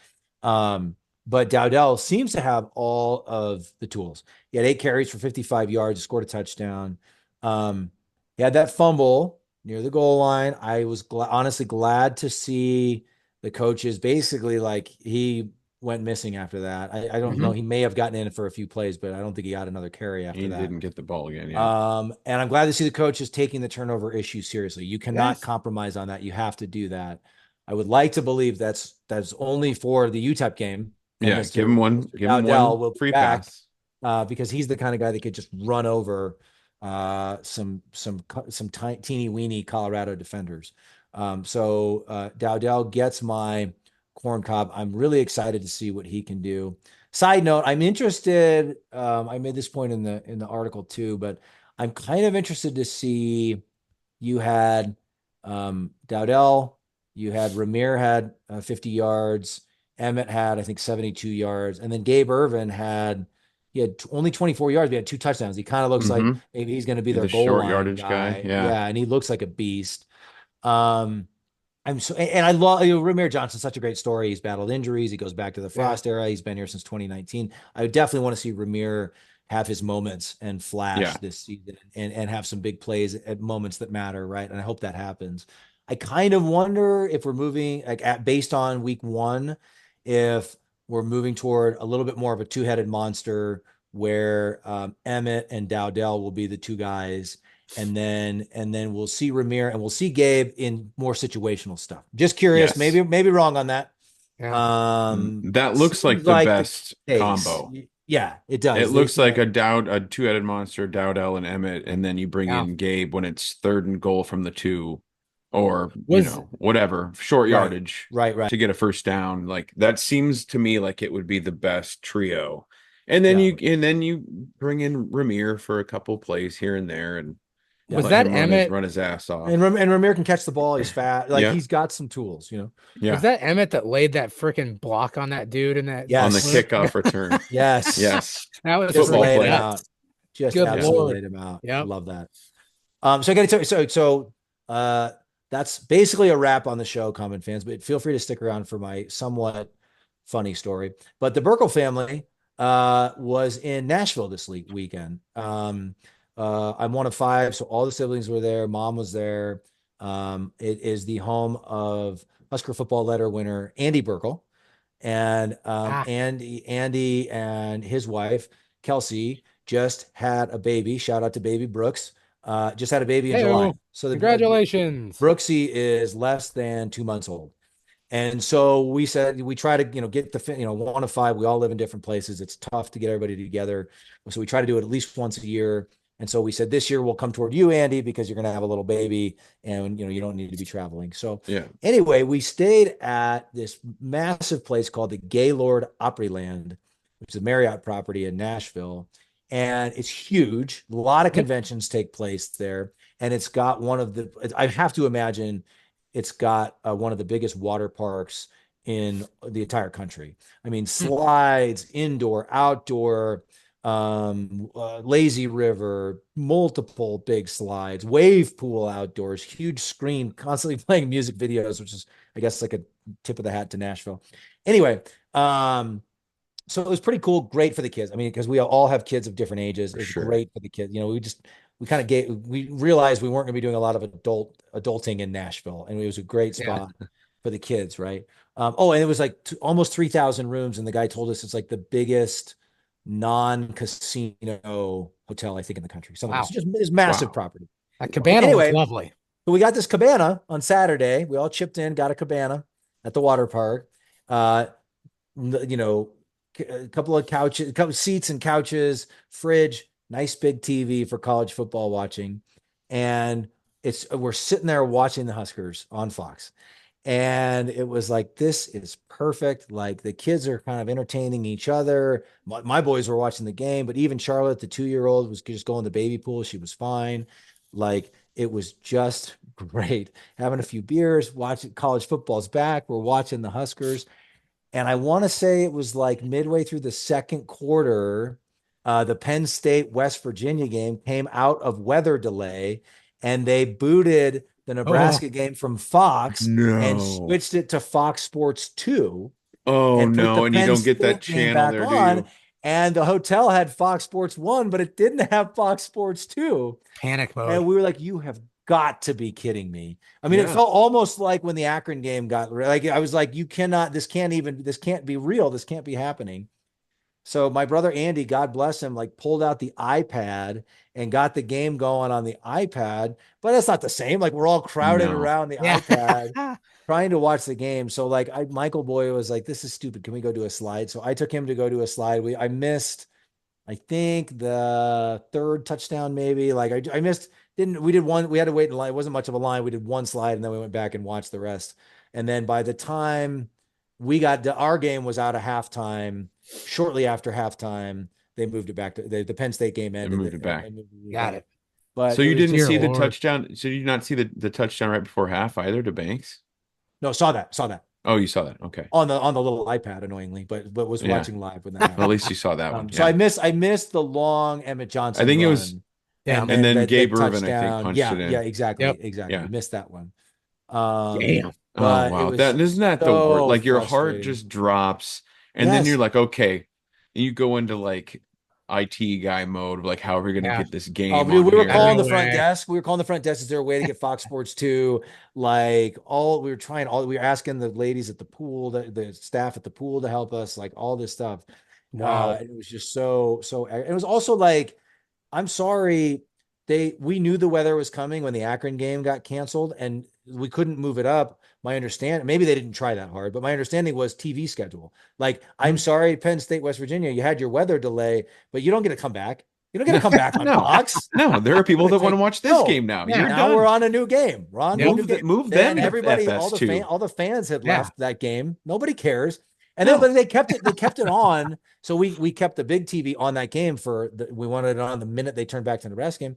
But Dowdell seems to have all of the tools. He had 8 carries for 55 yards, scored a touchdown. He had that fumble near the goal line. I was honestly glad to see the coaches basically like he went missing after that. I don't know. He may have gotten in for a few plays, but I don't think he got another carry after that. He didn't get the ball again. Yeah. And I'm glad to see the coaches taking the turnover issue seriously. You cannot compromise on that. You have to do that. I would like to believe that's only for the UTEP game. Yeah, give him one free pass because he's the kind of guy that could just run over some teeny weeny Colorado defenders. So Dowdell gets my corn cob. I'm really excited to see what he can do. Side note, I'm interested. I made this point in the article too, but I'm kind of interested to see you had Dowdell, you had Ramir had 50 yards, Emmett had I think 72 yards, and then Gabe Irvin had he had only 24 yards. But he had 2 touchdowns. He kind of looks like maybe he's going to be their The goal short line yardage guy. guy. Yeah. Yeah, and he looks like a beast. Um, I'm so, and I love Ramir Johnson's such a great story. He's battled injuries. He goes back to the Frost era. He's been here since 2019. I definitely want to see Ramir have his moments and flash Yeah. this season and have some big plays at moments that matter, right? And I hope that happens. I kind of wonder if we're moving based on week one, if we're moving toward a little bit more of a two-headed monster where Emmett and Dowdell will be the two guys and then we'll see Ramir and we'll see Gabe in more situational stuff. Just curious, Yes. maybe wrong on that. Yeah. That looks like the best combo. Yeah, it does. It looks like a two-headed monster, Dowdell and Emmett, and then you bring in Gabe when it's 3rd and goal from the 2, or whatever, short yardage, right, to get a first down. Like that seems to me like it would be the best trio. And then you bring in Ramir for a couple plays here and there, and was that Emmett run his ass off? And Ramir can catch the ball. He's fat. He's got some tools, Yeah. Was that Emmett that laid that freaking block on that dude in that? Yes. On the kickoff return. Yes. Yes. That was just laid him out. Just absolutely laid him out. Yeah. Love that. So I got to tell you, so that's basically a wrap on the show, Common fans, but feel free to stick around for my somewhat funny story. But the Burkle family was in Nashville this weekend. I'm one of 5, so all the siblings were there. Mom was there. It is the home of Husker football letter winner Andy Burkle, and Andy and his wife Kelsey just had a baby. Shout out to baby Brooks. Just had a baby in July. So congratulations. Brooksy is less than 2 months old. And so we said, we try to, get the, one of 5, we all live in different places. It's tough to get everybody together. So we try to do it at least once a year. And so we said, this year we'll come toward you, Andy, because you're going to have a little baby and, you don't need to be traveling. So anyway, we stayed at this massive place called the Gaylord Opryland, which is a Marriott property in Nashville. And it's huge. A lot of conventions take place there. And it's got I have to imagine it's got one of the biggest water parks in the entire country. I mean, slides, indoor, outdoor, lazy river, multiple big slides, wave pool outdoors, huge screen, constantly playing music videos, which is, I guess, like a tip of the hat to Nashville. Anyway, so it was pretty cool, great for the kids. I mean, because we all have kids of different ages. It was great for the kids. We realized we weren't going to be doing a lot of adulting in Nashville, and it was a great spot for the kids, right? And it was like almost 3,000 rooms, and the guy told us it's like the biggest non-casino hotel, I think, in the country. Something it's just this massive property. That cabana was lovely. So we got this cabana on Saturday. We all chipped in, got a cabana at the water park. A couple of couches, a couple of seats and couches, fridge, nice big TV for college football watching. And we're sitting there watching the Huskers on Fox. And it was like, this is perfect. Like the kids are kind of entertaining each other. My boys were watching the game, but even Charlotte, the 2-year-old, was just going to the baby pool. She was fine. Like it was just great. Having a few beers, watching college football's back. We're watching the Huskers. And I want to say it was like midway through the second quarter, the Penn State West Virginia game came out of weather delay, and they booted the Nebraska game from Fox and switched it to Fox Sports 2. And you don't get that channel there, do you? And the hotel had Fox Sports 1, but it didn't have Fox Sports 2. Panic mode. And we were like, you have got to be kidding me. I mean, it felt almost like when the Akron game got, like, I was like, this can't be real. This can't be happening. So my brother Andy, God bless him, like pulled out the iPad and got the game going on the iPad, but that's not the same. Like we're all crowded around the iPad trying to watch the game. So like Michael Boy was like, this is stupid. Can we go do a slide? So I took him to go do a slide. I missed, I think the 3rd touchdown, maybe. Like I missed, we had to wait in line. It wasn't much of a line. We did one slide and then we went back and watched the rest. And then by the time our game was out of halftime, shortly after halftime, they moved it back to the Penn State game They ended. moved it back. Got it. But So you didn't dear see the Lord. touchdown. So you did not see the touchdown right before half either to Banks? no, saw that. Oh, you saw that. Okay. On the little iPad, annoyingly, but was Yeah. watching live when that Well, at happened. least you saw that one. So Yeah. I missed the long Emmett Johnson I think it run, was, Yeah. and and then the Gabe Ervin, I think, touchdown. punched it in. Yeah, exactly, Yep. Yeah. Missed that one. Damn. Oh But it wow. was That isn't that the word? so Like your heart frustrating. just drops, and then Yes. you're like, okay, and you go into like IT guy mode, like how are we gonna Yeah. get this game Oh, on dude, we were here? calling No the front way. desk. We were calling the front desk. Is there a way to get Fox Sports 2? Like we were asking the ladies at the pool, the staff at the pool to help us, like all this stuff. Wow. It was just so. It was also like, I'm sorry, we knew the weather was coming when the Akron game got canceled, and we couldn't move it up. My understanding, maybe they didn't try that hard, but my understanding was TV schedule. Like, I'm sorry, Penn State, West Virginia, you had your weather delay, but you don't get to come back. You don't get to come back on No. Fox. No, there are people that want to watch this No. game now. Yeah. You're Now done. we're on a new game. We're on a new game. Move And them to everybody, FS2. all the fans had Yeah. left that game. Nobody cares. And No. then, but they kept it on. So we kept the big TV on that game we wanted it on the minute they turned back to the Nebraska game.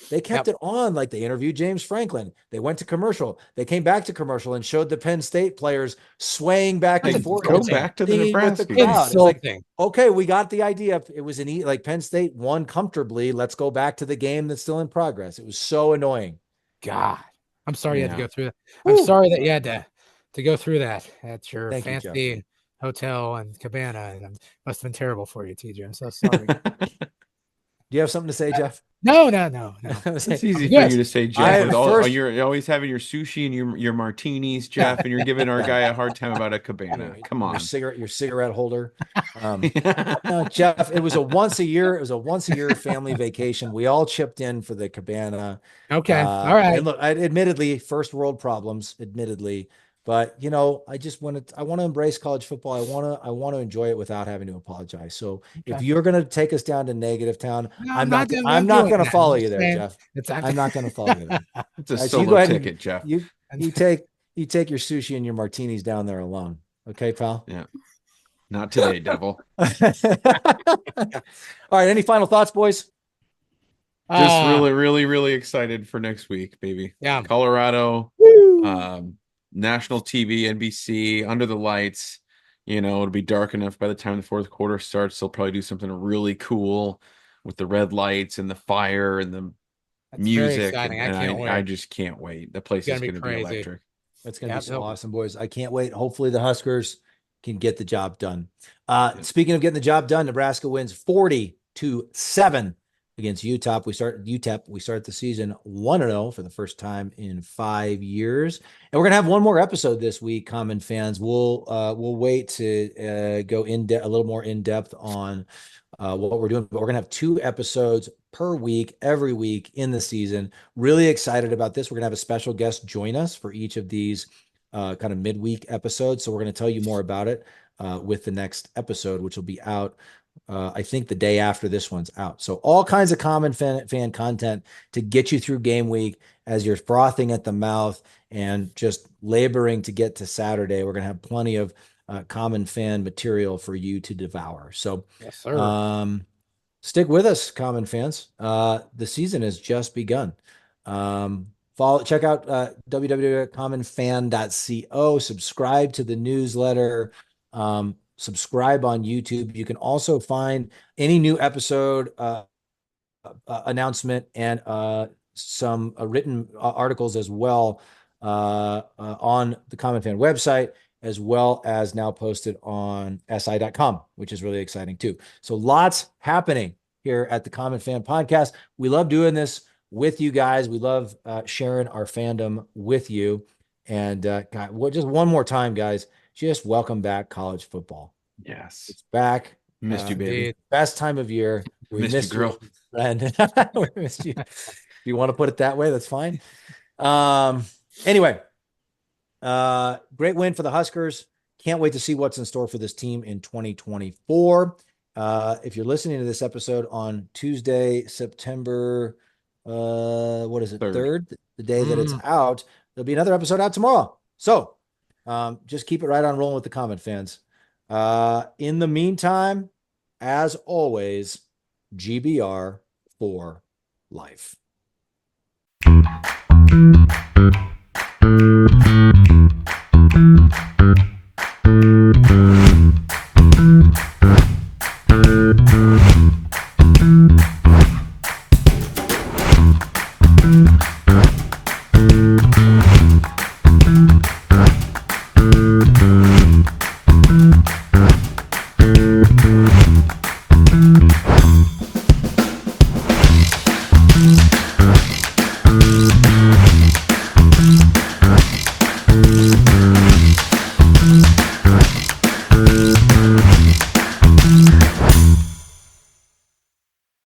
They kept it on. Like, they interviewed James Franklin. They went to commercial. They came back to commercial and showed the Penn State players swaying back and forth. Go back to the singing with Nebraska the game. crowd. It was like, Insulting. okay, we got the idea. It was like Penn State won comfortably. Let's go back to the game that's still in progress. It was so annoying. God, I'm sorry you had to Yeah. go through that. Woo. I'm sorry that you had to go through that at your Thank you, Jeff. fancy hotel and cabana. And it must have been terrible for you, TJ. I'm so sorry. Do you have something to say, Jeff? No. It's easy for Yes. you to say, Jeff. I- first- You're always having your sushi and your martinis, Jeff, and you're giving our guy a hard time about a cabana. Come on. your cigarette holder. No, Jeff, it was a once a year family vacation. We all chipped in for the cabana. Okay. All right. And look, admittedly, first world problems, but I want to embrace college football. I want to enjoy it without having to apologize. So if you're going to take us down to negative town, No, I'm not doing going to that. follow I'm you just there, saying, Jeff. I'm not going to follow you there. It's a All right, so you solo go ahead ticket, and- Jeff. You take your sushi and your martinis down there alone. Okay, pal? Yeah. Not today, devil. All right. Any final thoughts, boys? Just really, really, really excited for next week, baby. Yeah. Colorado, national TV, NBC, under the lights. It'll be dark enough by the time the fourth quarter starts. They'll probably do something really cool with the red lights and the fire and the That's very music. exciting. And I can't wait. I just can't wait. The place It's is gonna going be to be crazy. electric. That's going to Yeah, be so no. awesome, boys. I can't wait. Hopefully the Huskers can get the job done. Speaking of getting the job done, Nebraska wins 40-7 against UTEP. We start the season 1-0 for the first time in 5 years. And we're going to have one more episode this week, Common fans. We'll wait to go a little more in depth on what we're doing, but we're going to have 2 episodes per week, every week in the season. Really excited about this. We're going to have a special guest join us for each of these kind of midweek episodes. So we're going to tell you more about it with the next episode, which will be out, I think, the day after this one's out. So all kinds of Common fan content to get you through game week as you're frothing at the mouth and just laboring to get to Saturday. We're going to have plenty of Common fan material for you to devour. So Yes, sir. stick with us, Common fans. The season has just begun. Check out www.commonfan.co. Subscribe to the newsletter. Subscribe on YouTube. You can also find any new episode announcement and some written articles as well on the Common Fan website, as well as now posted on si.com, which is really exciting too. So lots happening here at the Common Fan Podcast. We love doing this with you guys. We love sharing our fandom with you. And God, just one more time, guys, just welcome back college football. Yes. It's back. Missed you, baby. Indeed. Best time of year. We Missed you, girl. friend. We missed you. If you want to put it that way, that's fine. Anyway, great win for the Huskers. Can't wait to see what's in store for this team in 2024. If you're listening to this episode on Tuesday, September, what is it? 3rd, the day that it's out, there'll be another episode out tomorrow. So just keep it right on rolling with the Common fans. In the meantime, as always, GBR for life.